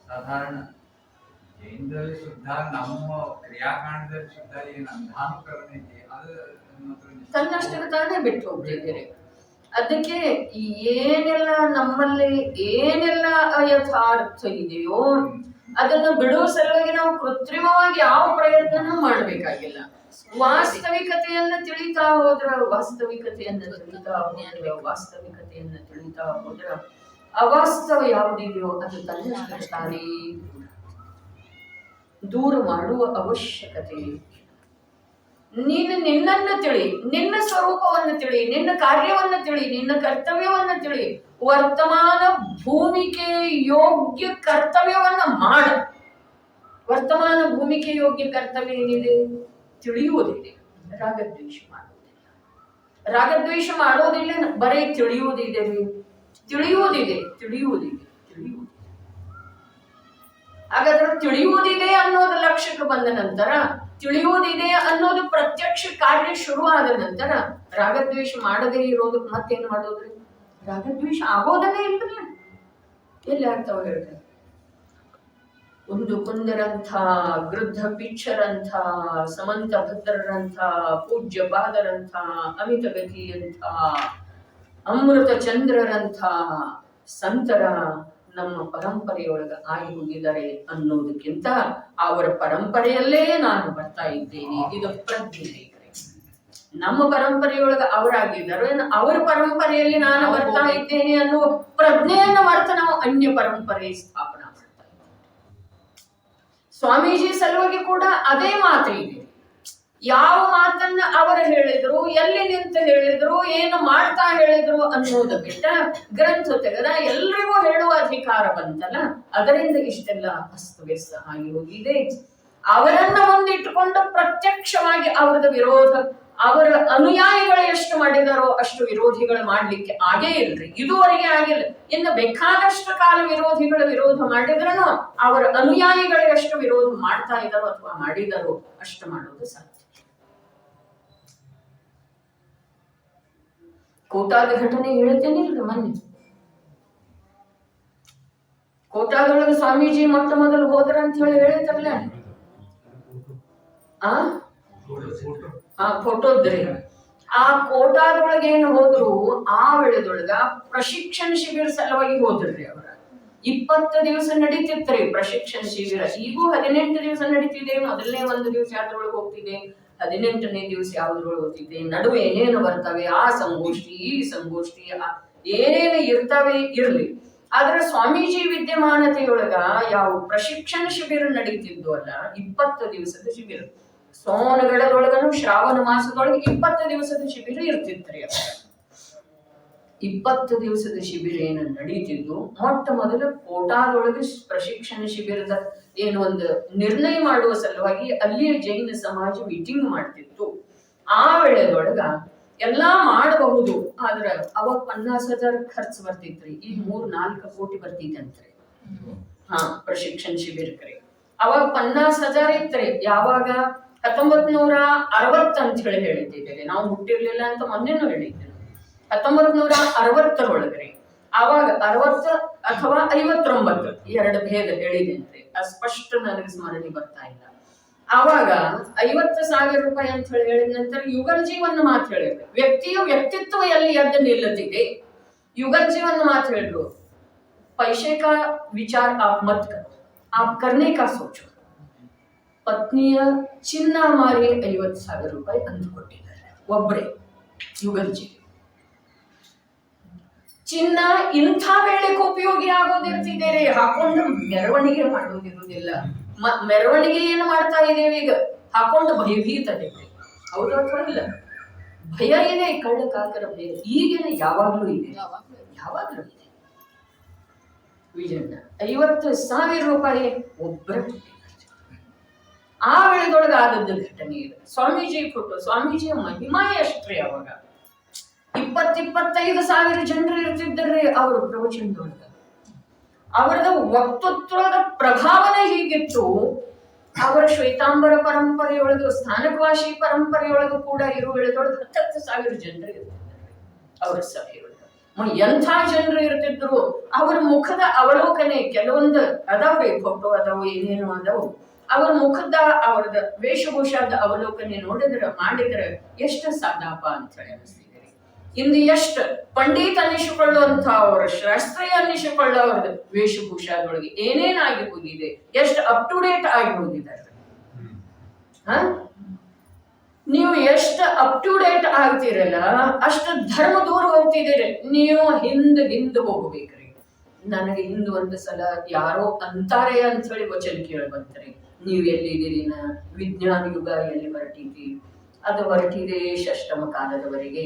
ಸಾಧಾರಣ ಜೈನದಲ್ಲಿ ಶುದ್ಧ, ನಮ್ಮ ಕ್ರಿಯಾಕಾಂಡದಲ್ಲಿ ಶುದ್ಧ, ಏನು ಅಂಧಾನುಕರಣ ಇದೆ ಅದು ತನ್ನಷ್ಟಕ್ಕೆ ತಾನೇ ಬಿಟ್ಟು ಹೋಗ್ತಿದ್ದೀರಿ. ಅದಕ್ಕೆ ಏನೆಲ್ಲ ನಮ್ಮಲ್ಲಿ ಏನೆಲ್ಲ ಅಯಥಾರ್ಥ ಇದೆಯೋ ಅದನ್ನು ಬಿಡುವ ಸಲುವಾಗಿ ನಾವು ಕೃತ್ರಿಮವಾಗಿ ಯಾವ ಪ್ರಯತ್ನನೂ ಮಾಡಬೇಕಾಗಿಲ್ಲ. ವಾಸ್ತವಿಕತೆಯನ್ನ ತಿಳಿತಾ ಹೋದ್ರ ಅವಾಸ್ತವ ಯಾವುದಿದೆಯೋ ಅದು ತನ್ನಷ್ಟಕ್ಕೆ ತಾನೇ ದೂರ ಮಾಡುವ ಅವಶ್ಯಕತೆ. ನೀನು ನಿನ್ನನ್ನು ತಿಳಿ, ನಿನ್ನ ಸ್ವರೂಪವನ್ನು ತಿಳಿ, ನಿನ್ನ ಕಾರ್ಯವನ್ನು ತಿಳಿ, ನಿನ್ನ ಕರ್ತವ್ಯವನ್ನ ತಿಳಿ. ವರ್ತಮಾನ ಭೂಮಿಕೆ ಯೋಗ್ಯ ಕರ್ತವ್ಯವನ್ನ ಮಾಡ. ವರ್ತಮಾನ ಭೂಮಿಕೆ ಯೋಗ್ಯ ಕರ್ತವ್ಯ ಏನಿದೆ? ತಿಳಿಯುವುದಿದೆ, ರಾಗದ್ವೇಷ ಮಾಡುವುದಿಲ್ಲ. ರಾಗದ್ವೇಷ ಮಾಡೋದಿಲ್ಲ, ಬರೀ ತಿಳಿಯುವುದಿದೆ, ತಿಳಿಯುವುದಿದೆ. ಹಾಗಾದ್ರೆ ತಿಳಿಯುವುದಿದೆ ಅನ್ನೋದು ಲಕ್ಷ್ಯಕ್ಕೆ ಬಂದ ನಂತರ, ತಿಳಿಯುವುದಿದೆ ಅನ್ನೋದು ಪ್ರತ್ಯಕ್ಷ ಕಾರ್ಯ ಶುರುವಾದ ನಂತರ ರಾಗದ್ವೇಷ ಮಾಡದೇ ಇರೋದಕ್ಕೆ ಮತ್ತೇನು ಮಾಡೋದ್ರಿ? ರಾಗದ್ವೇಷ ಆಗೋದನ್ನೇ ಇಲ್ರಿ. ಎಲ್ಲಿ ಆಗ್ತಾವ ಹೇಳ್ತಾರೆ? ಒಂದು ಕುಂದರಂಥ, ಗೃದ್ಧ ಪಿಚ್ಚರಂಥ, ಸಮಂತ ಭದ್ರರಂಥ, ಪೂಜ್ಯ ಪಾದರಂಥ, ಅಮಿತ ಗತಿಯಂಥ, ಅಮೃತ ಚಂದ್ರರಂಥ ಸಂತರ ನಮ್ಮ ಪರಂಪರೆಯೊಳಗೆ ಆಗಿ ಹೋಗಿದ್ದಾರೆ ಅನ್ನೋದಕ್ಕಿಂತ ಅವರ ಪರಂಪರೆಯಲ್ಲೇ ನಾನು ಬರ್ತಾ ಇದ್ದೇನೆ, ಇದು ಪ್ರಜ್ಞೆ. ನಮ್ಮ ಪರಂಪರೆಯೊಳಗೆ ಅವರಾಗಿದ್ದಾರೆ, ಅವರ ಪರಂಪರೆಯಲ್ಲಿ ನಾನು ಬರ್ತಾ ಇದ್ದೇನೆ ಅನ್ನುವ ಪ್ರಜ್ಞೆಯನ್ನು ಮರೆತು ನಾವು ಅನ್ಯ ಪರಂಪರೆ ಸ್ಥಾಪನಾ ಮಾಡ್ತಾ ಇದ್ದೇವೆ. ಸ್ವಾಮೀಜಿ ಸಲುವಾಗಿ ಕೂಡ ಅದೇ ಮಾತು ಇದೆ. ಯಾವ ಮಾತನ್ನ ಅವರು ಹೇಳಿದ್ರು, ಎಲ್ಲಿ ನಿಂತು ಹೇಳಿದ್ರು, ಏನು ಮಾಡ್ತಾ ಹೇಳಿದ್ರು ಅನ್ನೋದು ಬಿಟ್ಟ ಗ್ರಂಥ ತೆಗೆದ ಎಲ್ರಿಗೂ ಹೇಳುವ ಅಧಿಕಾರ ಬಂತಲ್ಲ, ಅದರಿಂದ ಇಷ್ಟೆಲ್ಲ ಅಸ್ತವ್ಯಸ್ತ ಆಗಿ ಹೋಗಿದೆ. ಅವರನ್ನ ಮುಂದಿಟ್ಟುಕೊಂಡು ಪ್ರತ್ಯಕ್ಷವಾಗಿ ಅವರದ ವಿರೋಧ, ಅವರ ಅನುಯಾಯಿಗಳು ಎಷ್ಟು ಮಾಡಿದಾರೋ ಅಷ್ಟು ವಿರೋಧಿಗಳು ಮಾಡ್ಲಿಕ್ಕೆ ಆಗೇ ಇಲ್ರಿ, ಇದುವರೆಗೆ ಆಗಿಲ್ಲ. ಇನ್ನು ಬೇಕಾದಷ್ಟು ಕಾಲ ವಿರೋಧಿಗಳು ವಿರೋಧ ಮಾಡಿದ್ರೂ ಅವರ ಅನುಯಾಯಿಗಳು ಎಷ್ಟು ವಿರೋಧ ಮಾಡ್ತಾ ಇದ್ದಾರೋ ಅಥವಾ ಮಾಡಿದಾರೋ ಅಷ್ಟು ಮಾಡೋದು ಸಾಧ್ಯ. ಕೋಟಾದ ಘಟನೆ ಹೇಳ್ತೇನಿಲ್ರಿ. ಮೊನ್ನೆ ಕೋಟಾದೊಳಗೆ ಸ್ವಾಮೀಜಿ ಮೊಟ್ಟ ಮೊದಲು ಹೋದ್ರ ಅಂತ ಹೇಳಿ ಹೇಳ್ತಾರಲ್ಲ. ಫೋಟೋದ್ರಿ ಆ ಕೋಟಾದೊಳಗೆ ಏನು ಹೋದ್ರು ಆ ವೇಳೆದೊಳಗ ಪ್ರಶಿಕ್ಷಣ ಶಿಬಿರ ಸಲುವಾಗಿ ಹೋದ್ರಿ ಅವ್ರ 20 ದಿವಸ ನಡೀತಿತ್ರಿ ಪ್ರಶಿಕ್ಷಣ ಶಿಬಿರ. ಈಗೂ 18 ದಿವಸ ನಡೀತಿದೆ. ಮೊದಲನೇ 1 ದಿವಸ ಯಾವ್ದ್ರೊಳಗೆ ಹೋಗ್ತಿದೆ, 18ನೇ ದಿವಸ ಯಾವ್ದ್ರೊಳಗೆ ಹೋಗ್ತಿದೆ, ನಡುವೆ ಏನೇನು ಬರ್ತವೆ, ಆ ಸಂಗೋಷ್ಠಿ ಈ ಸಂಗೋಷ್ಠಿ ಏನೇನು ಇರ್ತವೆ ಇರ್ಲಿ. ಆದ್ರೆ ಸ್ವಾಮೀಜಿ ವಿದ್ಯಮಾನತೆಯೊಳಗ ಯಾವ ಪ್ರಶಿಕ್ಷಣ ಶಿಬಿರ ನಡೀತಿದ್ದು ಅಲ್ಲ, 20 ದಿವಸದ ಶಿಬಿರ. ಸೋನಗಳದೊಳಗನು ಶ್ರಾವಣ ಮಾಸದೊಳಗೆ 20 ದಿವಸದ ಶಿಬಿರ ಇರ್ತಿತ್ರಿ. 20 ದಿವಸದ ಶಿಬಿರ ಏನು ನಡೀತಿದ್ದು, ಮೊಟ್ಟ ಮೊದಲು ಕೋಟಾದೊಳಗೆ ಪ್ರಶಿಕ್ಷಣ ಶಿಬಿರದ ಏನು ಒಂದು ನಿರ್ಣಯ ಮಾಡುವ ಸಲುವಾಗಿ ಅಲ್ಲಿಯ ಜೈನ ಸಮಾಜ ಮೀಟಿಂಗ್ ಮಾಡ್ತಿತ್ತು. ಆ ವೇಳೆದೊಳಗ ಎಲ್ಲಾ ಮಾಡಬಹುದು, ಆದ್ರ ಅವಾಗ 50,000 ಖರ್ಚು ಬರ್ತಿತ್ರಿ. ಈಗ 3-4 ಕೋಟಿ ಬರ್ತಿತ್ತಂತ್ರಿ ಪ್ರಶಿಕ್ಷಣ ಶಿಬಿರಕ್ರಿ. ಅವಾಗ 50,000 ಇತ್ರಿ. ಯಾವಾಗ 1960 ಅಂತ ಹೇಳಿ ಹೇಳಿದ್ದೇವೆ ನಾವು, ಹುಟ್ಟಿರ್ಲಿಲ್ಲ ಅಂತ ಮೊನ್ನೆನೂ ಹೇಳಿದ್ದೇವೆ. 1960 ಅವಾಗ 60 ಅಥವಾ 59 ಎರಡು ಭೇದ ಹೇಳಿದೇನ್ರಿ, ಅಸ್ಪಷ್ಟ ನನಗೆ ಸ್ಮರಣೆ ಬರ್ತಾ ಇಲ್ಲ. ಆವಾಗ 50,000 ರೂಪಾಯಿ ಅಂತ ಹೇಳಿ ಹೇಳಿದ ನಂತರ ಯುಗಲ್ಜಿ ಒಂದು ಮಾತು ಹೇಳಿದ್ರು, ವ್ಯಕ್ತಿಯ ವ್ಯಕ್ತಿತ್ವ ಎಲ್ಲಿ ಎದ್ದು ನಿಲ್ಲುತ್ತಿದೆ. ಯುಗಲ್ಜಿ ಒಂದು ಮಾತು ಹೇಳಿದ್ರು, पैसे का विचार आप मत करो, आप करने का सोचो. ಪತ್ನಿಯ ಚಿನ್ನ ಮಾರಿ 50,000 ರೂಪಾಯಿ ಅಂದು ಕೊಟ್ಟಿದ್ದಾರೆ ಒಬ್ಬರೇ ಯುಗಲ್ಜಿ. ಚಿನ್ನ ಇಂಥ ವೇಳೆಗೆ ಉಪಯೋಗಿ ಆಗೋದಿರ್ತಿದ್ದೇವೆ, ಹಾಕೊಂಡು ಮೆರವಣಿಗೆ ಮಾಡೋದಿರುವುದಿಲ್ಲ. ಮೆರವಣಿಗೆ ಏನು ಮಾಡ್ತಾ ಇದ್ದೇವೆ ಈಗ, ಹಾಕೊಂಡು ಭಯಭೀತದೆ. ಹೌದು ಅಥವಾ ಇಲ್ಲ? ಭಯ ಇದೆ, ಕಳ್ಳ ಕಾಕರ ಭಯ ಈಗೇನ ಯಾವಾಗ್ಲೂ ಇದೆ, ಯಾವಾಗ್ಲೂ ಇದೆ. ವಿಜಯಣ್ಣ 50,000 ರೂಪಾಯಿ ಒಬ್ಬರ ಆ ವೇಳೆದೊಳಗೆ ಆದದ್ದು ಘಟನೆ ಇದೆ. ಸ್ವಾಮೀಜಿ ಫೋಟೋ, ಸ್ವಾಮೀಜಿಯ ಮಹಿಮಾ ಎಷ್ಟ್ರಿ. ಅವಾಗ 20-25,000 ಜನರು ಇರ್ತಿದ್ದರ್ರಿ ಅವ್ರ ಪ್ರವಚನದೊಳಗ. ಅವರದ ವಕ್ತೃತ್ವದ ಪ್ರಭಾವನೆ ಹೀಗಿತ್ತು. ಅವರ ಶ್ವೇತಾಂಬರ ಪರಂಪರೆಯೊಳಗೆ, ಸ್ಥಾನಕವಾಸಿ ಪರಂಪರೆಯೊಳಗೂ ಕೂಡ ಇರುವ ವೇಳೆದೊಳಗೆ 10,000 ಜನರು ಇರ್ತಿದ್ದಾರೆ ಅವರ ಸಭೆಯೊಳಗೆ. ಎಂಥ ಜನರು ಇರ್ತಿದ್ರು. ಅವರ ಮುಖದ ಅವಲೋಕನೆ ಕೆಲವೊಂದು ಅದಾವ್ರಿ, ಫೋಟೋ ಅದಾವು, ಏನೇನು ಅದಾವು. ಅವರ ಮುಖದ ಅವರದ ವೇಷಭೂಷಾದ ಅವಲೋಕನೆ ನೋಡಿದ್ರೆ ಮಾಡಿದ್ರೆ ಎಷ್ಟು ಸಾಧಪ್ಪ ಅಂತ ಹೇಳಿ ಅನಿಸ್ತಿದೆ. ಇಂದು ಎಷ್ಟು ಪಂಡಿತ್ ಅನ್ನಿಸಿಕೊಳ್ಳುವಂತ ಅವರ ಶಾಸ್ತ್ರೀಯ ಅನ್ನಿಸಿಕೊಳ್ಳೋರದ ವೇಷಭೂಷಾದೊಳಗೆ ಏನೇನಾಗಿ ಹೋಗಿದೆ, ಎಷ್ಟು ಅಪ್ ಟು ಡೇಟ್ ಆಗಿ ಹೋಗಿದ್ದಾರೆ. ನೀವು ಎಷ್ಟು ಅಪ್ ಟು ಡೇಟ್ ಆಗ್ತೀರಲ್ಲ ಅಷ್ಟು ಧರ್ಮ ದೂರ ಹೋಗ್ತಿದ್ದೀರಿ. ನೀವು ಹಿಂದ್ ಹೋಗ್ಬೇಕ್ರಿ. ನನಗೆ ಹಿಂದ್ ಒಂದು ಸಲ ಯಾರೋ ಅಂತಾರೆ ಅಂತ ಹೇಳಿ ವಚನ ಕೇಳಿ ಬಂತಾರೆ, ನೀವು ಎಲ್ಲಿದ್ದೀರಿ, ವಿಜ್ಞಾನ ಯುಗ ಎಲ್ಲಿ ಹೊರಟಿದೆ, ಅದು ಹೊರಟಿದೆ ಷಷ್ಠಮ ಕಾಲದವರೆಗೆ.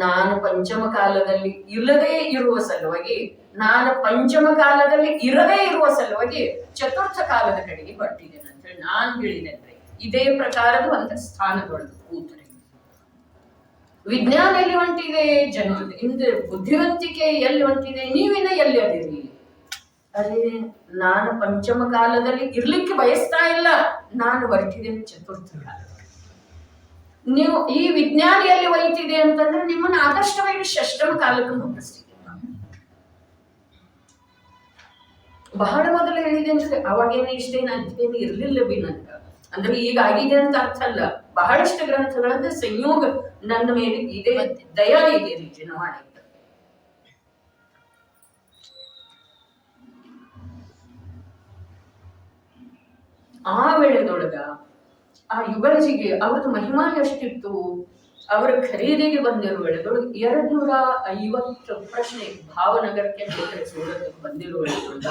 ನಾನು ಪಂಚಮ ಕಾಲದಲ್ಲಿ ಇಲ್ಲದೇ ಇರುವ ಸಲುವಾಗಿ, ನಾನು ಪಂಚಮ ಕಾಲದಲ್ಲಿ ಇರದೇ ಇರುವ ಸಲುವಾಗಿ ಚತುರ್ಥ ಕಾಲದ ಕಡೆಗೆ ಹೊರಟಿದ್ದೇನೆ ಅಂತ ಹೇಳಿ ನಾನು ಹೇಳಿದ್ದೇನೆ. ಇದೇ ಪ್ರಕಾರದ ಒಂದು ಸ್ಥಾನದೊಳಗೆ ಕೂತರೆ ವಿಜ್ಞಾನ ಎಲ್ಲಿ ಹೊಂಟಿದೆ, ಜನರು ಇಂದು ಬುದ್ಧಿವಂತಿಕೆ ಎಲ್ಲಿ ಹೊಂಟಿದೆ, ನೀವಿನ ಎಲ್ಲಿ ಅದಿರಿ. ಅದೇ ನಾನು ಪಂಚಮ ಕಾಲದಲ್ಲಿ ಇರ್ಲಿಕ್ಕೆ ಬಯಸ್ತಾ ಇಲ್ಲ, ನಾನು ಹೊರಟಿದ್ದೇನೆ ಚತುರ್ಥ ಕಾಲ. ನೀವು ಈ ವಿಜ್ಞಾನ ಎಲ್ಲಿ ಒಯ್ತಿದೆ ಅಂತಂದ್ರೆ ನಿಮ್ಮನ್ನ ಆದಷ್ಟವಾಗಿ ಷಷ್ಠಮ ಕಾಲಕ್ಕೆ ಮುಗಿಸ್ತಿದೆ. ಬಹಳ ಮೊದಲು ಹೇಳಿದೆ ಅಂದ್ರೆ ಅವಾಗೇನು ಇಷ್ಟೇನು ಅಂತೇನು ಇರ್ಲಿಲ್ಲ ಬಿ ನನಗ. ಅಂದ್ರೆ ಈಗ ಆಗಿದೆ ಅಂತ ಅರ್ಥ ಅಲ್ಲ. ಬಹಳಷ್ಟು ಗ್ರಂಥಗಳನ್ನ ಸಂಯೋಗ ನನ್ನ ಮೇಲೆ ಇದೆ, ದಯಾ ಇದೆ ರೀತಿ ಮಾಡಿ. ಆ ವೇಳೆದೊಳಗ ಆ ಯುಗಲ್ಜಿಗೆ ಅವ್ರದ್ದು ಮಹಿಮಾ ಎಷ್ಟಿತ್ತು. ಅವರ ಖರೀದಿಗೆ ಬಂದಿರುವ ವೇಳೆದೊಳಗೆ 250 ಪ್ರಶ್ನೆ ಭಾವನಗರಕ್ಕೆ ಸೂರತ್ ಬಂದಿರುವ ವೇಳೆದೊಳಗ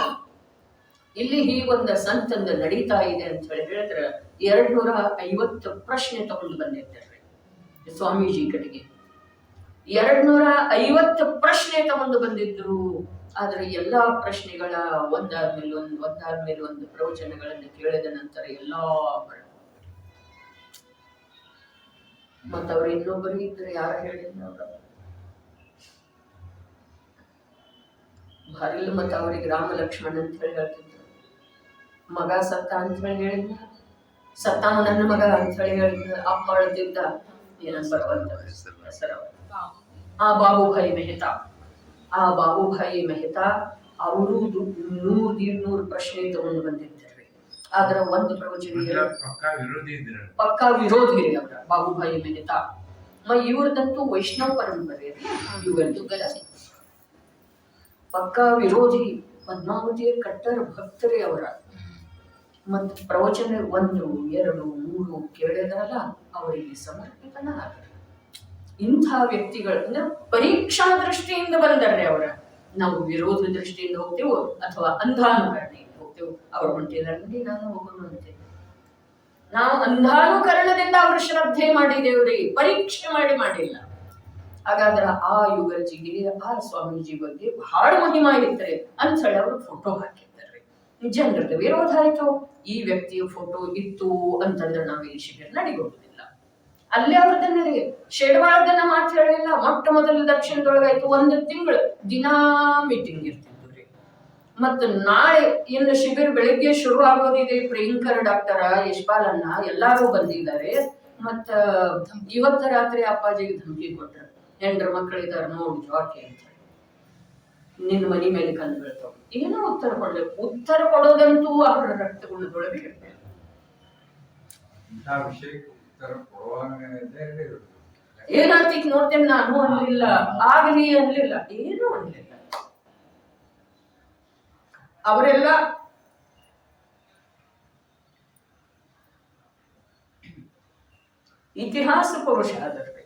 ಇಲ್ಲಿ ಹೀಗೊಂದು ಸಂತಂದ ನಡೀತಾ ಇದೆ ಅಂತ ಹೇಳಿ ಹೇಳಿದ್ರೆ 250 ಪ್ರಶ್ನೆ ತಗೊಂಡು ಬಂದಿದ್ದಾರೆ ಸ್ವಾಮೀಜಿ ಕಡೆಗೆ. 250 ಪ್ರಶ್ನೆ ತಗೊಂಡು ಬಂದಿದ್ರು. ಆದ್ರೆ ಎಲ್ಲಾ ಪ್ರಶ್ನೆಗಳ ಒಂದಾದ್ಮೇಲೆ ಒಂದು ಪ್ರವಚನಗಳನ್ನು ಕೇಳಿದ ನಂತರ ಎಲ್ಲಾ ಮತ್ತವ್ರು ಇನ್ನೊಬ್ಬರು ಇದ್ರೆ ಯಾರು ಹೇಳಿದ್ರು ಭಾರಿಲ್ಲ. ಮತ್ತ ಅವ್ರಿಗೆ ರಾಮ ಲಕ್ಷ್ಮಣ ಅಂತ ಹೇಳಿ ಹೇಳ್ತಿದ್ರು. ಮಗ ಸತ್ತ ಅಂತ ಹೇಳಿ ಹೇಳಿದ್ನ, ಸತ್ತಾವ ನನ್ನ ಮಗ ಅಂತ ಹೇಳಿ ಹೇಳಿದ್ನ. ಅಪ್ಪ ಅಳ್ತಿದ್ದ, ಏನಂತ ಬರವಂತ ಹೆಸರು ಆ ಬಾಬುಭಾಯಿ ಮೆಹ್ತಾ ಅವರು 100-200 ಪ್ರಶ್ನೆ ತಗೊಂಡು ಬಂದಿದ್ದಾರೆ. ಅದರ ಒಂದು ಪ್ರವಚನ ಪಕ್ಕಾ ವಿರೋಧಿ ಅವರ ಬಾಬುಭಾಯಿ ಮೆಹ್ತಾ ಇವ್ರದಂತೂ ವೈಷ್ಣವ ಪರಂಪರೆ ಯುಗಲ್ ಪಕ್ಕಾ ವಿರೋಧಿ ಪದ್ಮಾವತಿಯ ಕಟ್ಟರ ಭಕ್ತರೇ ಅವರ ಮತ್ತು ಪ್ರವಚನ 1, 2, 3 ಕೇಳಿದ್ರಲ್ಲ ಅವರಿಗೆ ಸಮರ್ಪಿತನಾದ ಇಂಥ ವ್ಯಕ್ತಿಗಳು ಅಂದ್ರೆ ಪರೀಕ್ಷಾ ದೃಷ್ಟಿಯಿಂದ ಬಂದರೆ ಅವರ ನಾವು ವಿರೋಧ ದೃಷ್ಟಿಯಿಂದ ಹೋಗ್ತೇವೋ ಅಥವಾ ಅಂಧಾನುಕರಣೆಯಿಂದ ಹೋಗ್ತೇವೋ ಅವ್ರ ಹೊಂಟಿದಾರಲ್ಲಿ ನಾನು ಹೋಗೋಣ ಅಂತೇವೆ. ನಾವು ಅಂಧಾನುಕರಣದಿಂದ ಅವ್ರ ಶ್ರದ್ಧೆ ಮಾಡಿದೇವ್ರಿ, ಪರೀಕ್ಷೆ ಮಾಡಿಲ್ಲ. ಹಾಗಾದ್ರೆ ಆ ಯುಗರ್ಜಿಗೆ ಆ ಸ್ವಾಮೀಜಿ ಬಗ್ಗೆ ಬಹಳ ಮಹಿಮಾ ಇರ್ತಾರೆ ಅಂತ ಹೇಳಿ ಅವರು ಫೋಟೋ ಹಾಕಿದ್ದಾರೆ. ಜನರದ ವಿರೋಧ ಆಯ್ತು. ಈ ವ್ಯಕ್ತಿಯ ಫೋಟೋ ಇತ್ತು ಅಂತಂದ್ರೆ ನಾವು ಈ ಶಿಬಿರ ನಡೆಯೋದಿಲ್ಲ. ಅಲ್ಲೇ ಅವ್ರದನ್ನೇ ಶೇಡವಾಳದನ್ನ ಮಾತ್ರ ಹೇಳಿಲ್ಲ. ಮೊಟ್ಟ ಮೊದಲು ದಕ್ಷಿಣದೊಳಗಾಯ್ತು 1 ತಿಂಗಳು ದಿನಾ ಮೀಟಿಂಗ್ ಇರ್ತಿದ್ವು ರೀ. ಮತ್ತ ನಾಳೆ ಇನ್ನು ಶಿಬಿರ ಬೆಳಿಗ್ಗೆ ಶುರು ಆಗೋದಿದೆ. ಪ್ರಿಯಾಂಕರ್ ಡಾಕ್ಟರ್ ಯಶ್ಪಾಲನ್ನ ಎಲ್ಲಾರು ಬಂದಿದ್ದಾರೆ. ಮತ್ತ ಇವತ್ತ ರಾತ್ರಿ ಅಪ್ಪಾಜಿಗೆ ಧಮಕಿ ಕೊಟ್ರು, ಹೆಂಡ್ರ ಮಕ್ಕಳಿದಾರ ನೋಡಿ ಜಾಕೆ ಅಂತ ನಿನ್ನ ಮನಿ ಮೇಲೆ ಕಲ್ಲು ಬೀಳ್ತಾವ. ಏನೋ ಉತ್ತರ ಕೊಡ್ಬೇಕು. ಉತ್ತರ ಕೊಡೋದಂತೂ ಅವರ ರಕ್ತಗುಣದೊಳಗೆ ಇರ್ತದೆ. ಏನಾಗ್ತಿಕ್ ನೋಡ್ತೇನೆ ನಾನು ಅನ್ಲಿಲ್ಲ, ಆಗಲಿ ಅನ್ಲಿಲ್ಲ, ಏನು ಅನ್ಲಿಲ್ಲ. ಅವರೆಲ್ಲ ಇತಿಹಾಸ ಪುರುಷ ಆದರ್ಬೇಕು.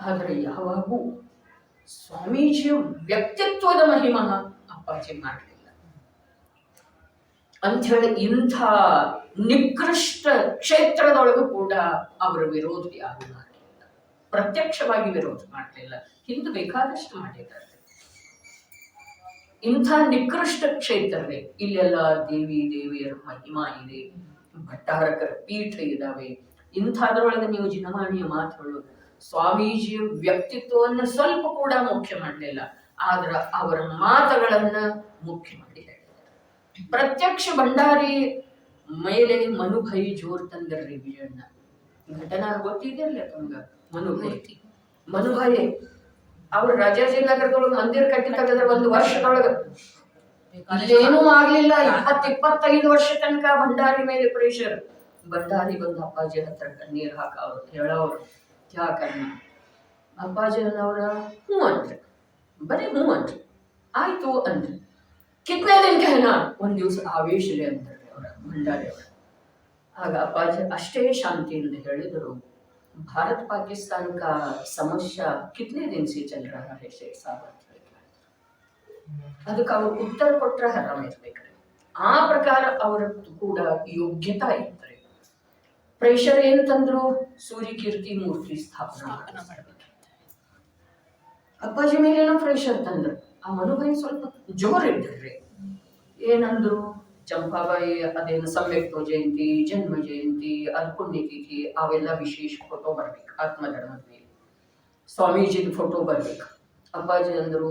ಆದ್ರೆ ಯಾವಾಗೂ ಸ್ವಾಮೀಜಿಯ ವ್ಯಕ್ತಿತ್ವದ ಮಹಿಮಾ ಅಪ್ಪಾಜಿ ಮಾಡಲಿಲ್ಲ ಅಂಥೇಳಿ ಇಂಥ ನಿಕೃಷ್ಟ ಕ್ಷೇತ್ರದೊಳಗೂ ಕೂಡ ಅವರ ವಿರೋಧ ಯಾರು ಮಾಡಲಿಲ್ಲ. ಪ್ರತ್ಯಕ್ಷವಾಗಿ ವಿರೋಧ ಮಾಡಲಿಲ್ಲ, ಹಿಂದೆ ಬೇಕಾದಷ್ಟು ಮಾಡಿದ್ದಾರೆ. ಇಂಥ ನಿಕೃಷ್ಟ ಕ್ಷೇತ್ರವೇ ಇಲ್ಲೆಲ್ಲ ದೇವಿಯರ ಮಹಿಮಾ ಇದೆ, ಭಟ್ಟಾರಕರ ಪೀಠ ಇದಾವೆ. ಇಂಥದ್ರೊಳಗೆ ನೀವು ಜಿನವಾಣಿಯ ಮಾತುಗಳು ಸ್ವಾಮೀಜಿಯ ವ್ಯಕ್ತಿತ್ವವನ್ನು ಸ್ವಲ್ಪ ಕೂಡ ಮುಖ್ಯ ಮಾಡಲಿಲ್ಲ, ಆದ್ರ ಅವರ ಮಾತುಗಳನ್ನ ಮುಖ್ಯ ಮಾಡಿ ಹೇಳಿದ್ದಾರೆ. ಪ್ರತ್ಯಕ್ಷ ಭಂಡಾರಿ ಮೇಲೆ ಮನುಭೈ ಜೋರ್ ತಂದರ್ರಿ ವಿಜಯಣ್ಣ. ಘಟನಾ ಗೊತ್ತಿದೆಯಲ್ಲ ತಮ್ಗ? ಮನುಭೈ ಅವ್ರ ರಾಜಾಜಿನಗರದೊಳಗೆ ಮಂದಿರ ಕಟ್ಟಿದಾಗ 1 ವರ್ಷದೊಳಗ ಏನೂ ಆಗ್ಲಿಲ್ಲ. 20-25 ವರ್ಷ ತನಕ ಭಂಡಾರಿ ಮೇಲೆ ಪ್ರೆಷರ್. ಭಂಡಾರಿ ಬಂದು ಅಪ್ಪಾಜಿ ಹತ್ರ ಕಣ್ಣೀರ್ ಹಾಕ ಅವ್ರು ಹೇಳೋರು ಕ್ಯಾ ಕರ್ನ. ಅಪ್ಪಾಜಿ ಅನ್ನೋರ ಹ್ಞೂ ಅಂದ್ರಿ, ಬರೀ ಹ್ಞೂ ಅಂದ್ರಿ, ಆಯ್ತು ಅಂದ್ರಿ. ಕಿತ್ನೇ ದಿನ कहना, 1 ದಿವಸ ಆವೇಶಲೆ ಅಂತಾರೆ ಅವರ ಭಂಡಾರಿ ಅವರು. ಆಗ ಅಪ್ಪಾಜಿ ಅಷ್ಟೇ ಶಾಂತಿಯಿಂದ ಹೇಳಿದರು, भारत पाकिस्तान का समस्या कितने दिन से चल रहा है शेख साहब ಅಂತ ಹೇಳಿದ್ರು. ಅದಕ್ಕೆ ಅವರು ಉತ್ತರ ಕೊಟ್ಟರೆ ಆರಾಮ ಇರ್ಬೇಕ್ರಿ. ಆ ಪ್ರಕಾರ ಅವರ ಕೂಡ ಯೋಗ್ಯತಾ ಇರ್ತಾರೆ. ಪ್ರೆಷರ್ ಏನ್ ತಂದ್ರು? ಸೂರ್ಯಕೀರ್ತಿ ಮೂರ್ತಿ ಸ್ಥಾಪನಾ ಅಪ್ಪಾಜಿ ಮೇಲೇನೋ ಪ್ರೆಷರ್ ತಂದ್ರು. ಆ ಮನುಭೈ ಸ್ವಲ್ಪ ಜೋರ್ ಇಟ್ಟಿರ್ರಿ. ಏನಂದ್ರು? ಚಂಪಾಬಾಯಿ ಅದೇನು ಸಂಯುಕ್ತ ಜಯಂತಿ, ಜನ್ಮ ಜಯಂತಿ, ಅದು ಪುಣ್ಯತಿಥಿ, ಅವೆಲ್ಲ ವಿಶೇಷ ಫೋಟೋ ಬರ್ಬೇಕು ಆತ್ಮಧರ್ಮದ ಮೇಲೆ. ಸ್ವಾಮೀಜಿದ ಫೋಟೋ ಬರ್ಬೇಕು. ಅಪ್ಪಾಜಿ ಅಂದರು,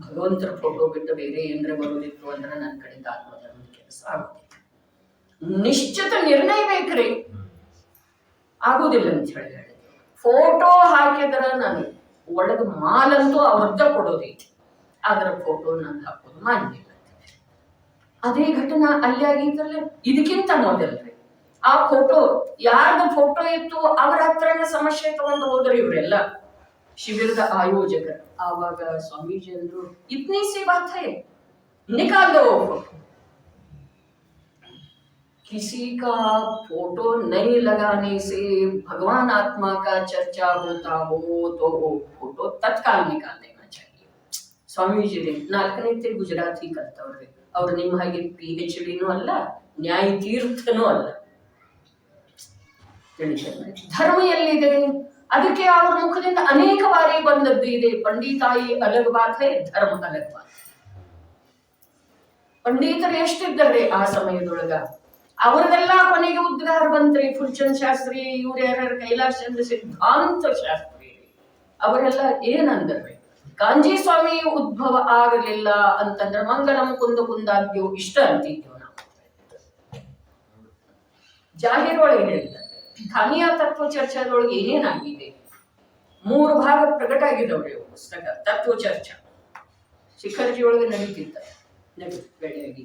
ಭಗವಂತರ ಫೋಟೋ ಬಿಟ್ಟು ಬೇರೆ ಏನಾರ ಬರೋದಿತ್ತು ಅಂದ್ರೆ ನನ್ನ ಕಡೆಯಿಂದ ಆತ್ಮಧರ್ಮದ ಕೆಲಸ ಆಗೋದಿಲ್ಲ. ನಿಶ್ಚಿತ ನಿರ್ಣಯ ಬೇಕ್ರಿ, ಆಗೋದಿಲ್ಲ ಅಂತ ಹೇಳಿ ಹೇಳಿದ್ರು. ಫೋಟೋ ಹಾಕಿದ್ರ ನಾನು ಒಳಗ ಮಾಲಂತೂ ಅವ್ರದ್ದ ಕೊಡೋದೈತಿ, ಅದರ ಫೋಟೋ ನಾನು ಹಾಕೋದು ಮಾನ್ಯ. ಅದೇ ಘಟನಾ ಅಲ್ಲಿ ಆಗಿದ್ರಲ್ಲ, ಇದಕ್ಕಿಂತ ಮೊದಲ್ರಿ ಆ ಫೋಟೋ ಯಾರ್ದು ಫೋಟೋ ಇತ್ತು ಅವ್ರ ಹತ್ರನೇ ಸಮಸ್ಯೆ ತಗೊಂಡು ಹೋದ್ರು ಇವರೆಲ್ಲ ಶಿಬಿರದ ಆಯೋಜಕರು. ಆವಾಗ ಸ್ವಾಮೀಜಿ ಅಂದ್ರು, ಇತ್ನಿ ಸಿ ಬಾತ್ ಹೈ, ನಿಕಾಲ್ ದೋ ಫೋಟೋ. किसी का फोटो नहीं लगाने से भगवान आत्मा का चर्चा होता हो तो वो फोटो तत्काल निकाल देना चाहिए. ಸ್ವಾಮೀಜಿ 4ನೇ ಗುಜರಾತಿ ಕಲ್ತವ್ರಿ. ಅವ್ರು ನಿಮ್ಮ ಹಾಗೆ PhDನೂ ಅಲ್ಲ, ನ್ಯಾಯ ತೀರ್ಥನೂ ಅಲ್ಲ. ಧರ್ಮ ಎಲ್ಲಿದೆ? ಅದಕ್ಕೆ ಅವರ ಮುಖದಿಂದ ಅನೇಕ ಬಾರಿ ಬಂದದ್ದು ಇದೆ. ಪಂಡಿತಾಯಿ ಅಲಗ್ ಬಾತ್ ಹೈ, ಧರ್ಮ ಅಲಗ್ ಬಾತ್. ಪಂಡಿತರು ಎಷ್ಟಿದ್ದಾರೆ ಆ ಸಮಯದೊಳಗ? ಅವರದೆಲ್ಲ ಕೊನೆಗೆ ಉದ್ಗಾರ ಬಂತ್ರಿ. ಫುಲ್ಚಂದ್ ಶಾಸ್ತ್ರಿ, ಇವ್ರ ಯಾರ್ಯಾರ ಕೈಲಾಸ ಚಂದ್ರ ಸಿದ್ಧಾಂತ ಶಾಸ್ತ್ರಿ, ಅವರೆಲ್ಲ ಏನಂದ್ರಿ? ಕಾಂಜಿ ಸ್ವಾಮಿ ಉದ್ಭವ ಆಗಲಿಲ್ಲ ಅಂತಂದ್ರೆ ಮಂಗಲಂ ಕುಂದ ಕುಂದಾಗ್ಯೋ ಇಷ್ಟ ಅಂತಿದ್ವಿ ನಾವು. ಜಾಹೀರೊಳಗೆ ಹೇಳಿದ್ದಾರೆ, ಖಾನಿಯಾ ತತ್ವ ಚರ್ಚಾದೊಳಗೆ ಏನೇನಾಗಿದೆ 3 ಭಾಗ ಪ್ರಕಟ ಆಗಿದವ್ರಿ ಪುಸ್ತಕ. ತತ್ವ ಚರ್ಚಾ ಶಿಖರ್ಜಿ ಒಳಗೆ ನಡೀತಿತ್ತ ನಡಿ ಬೆಳೆಯಾಗಿ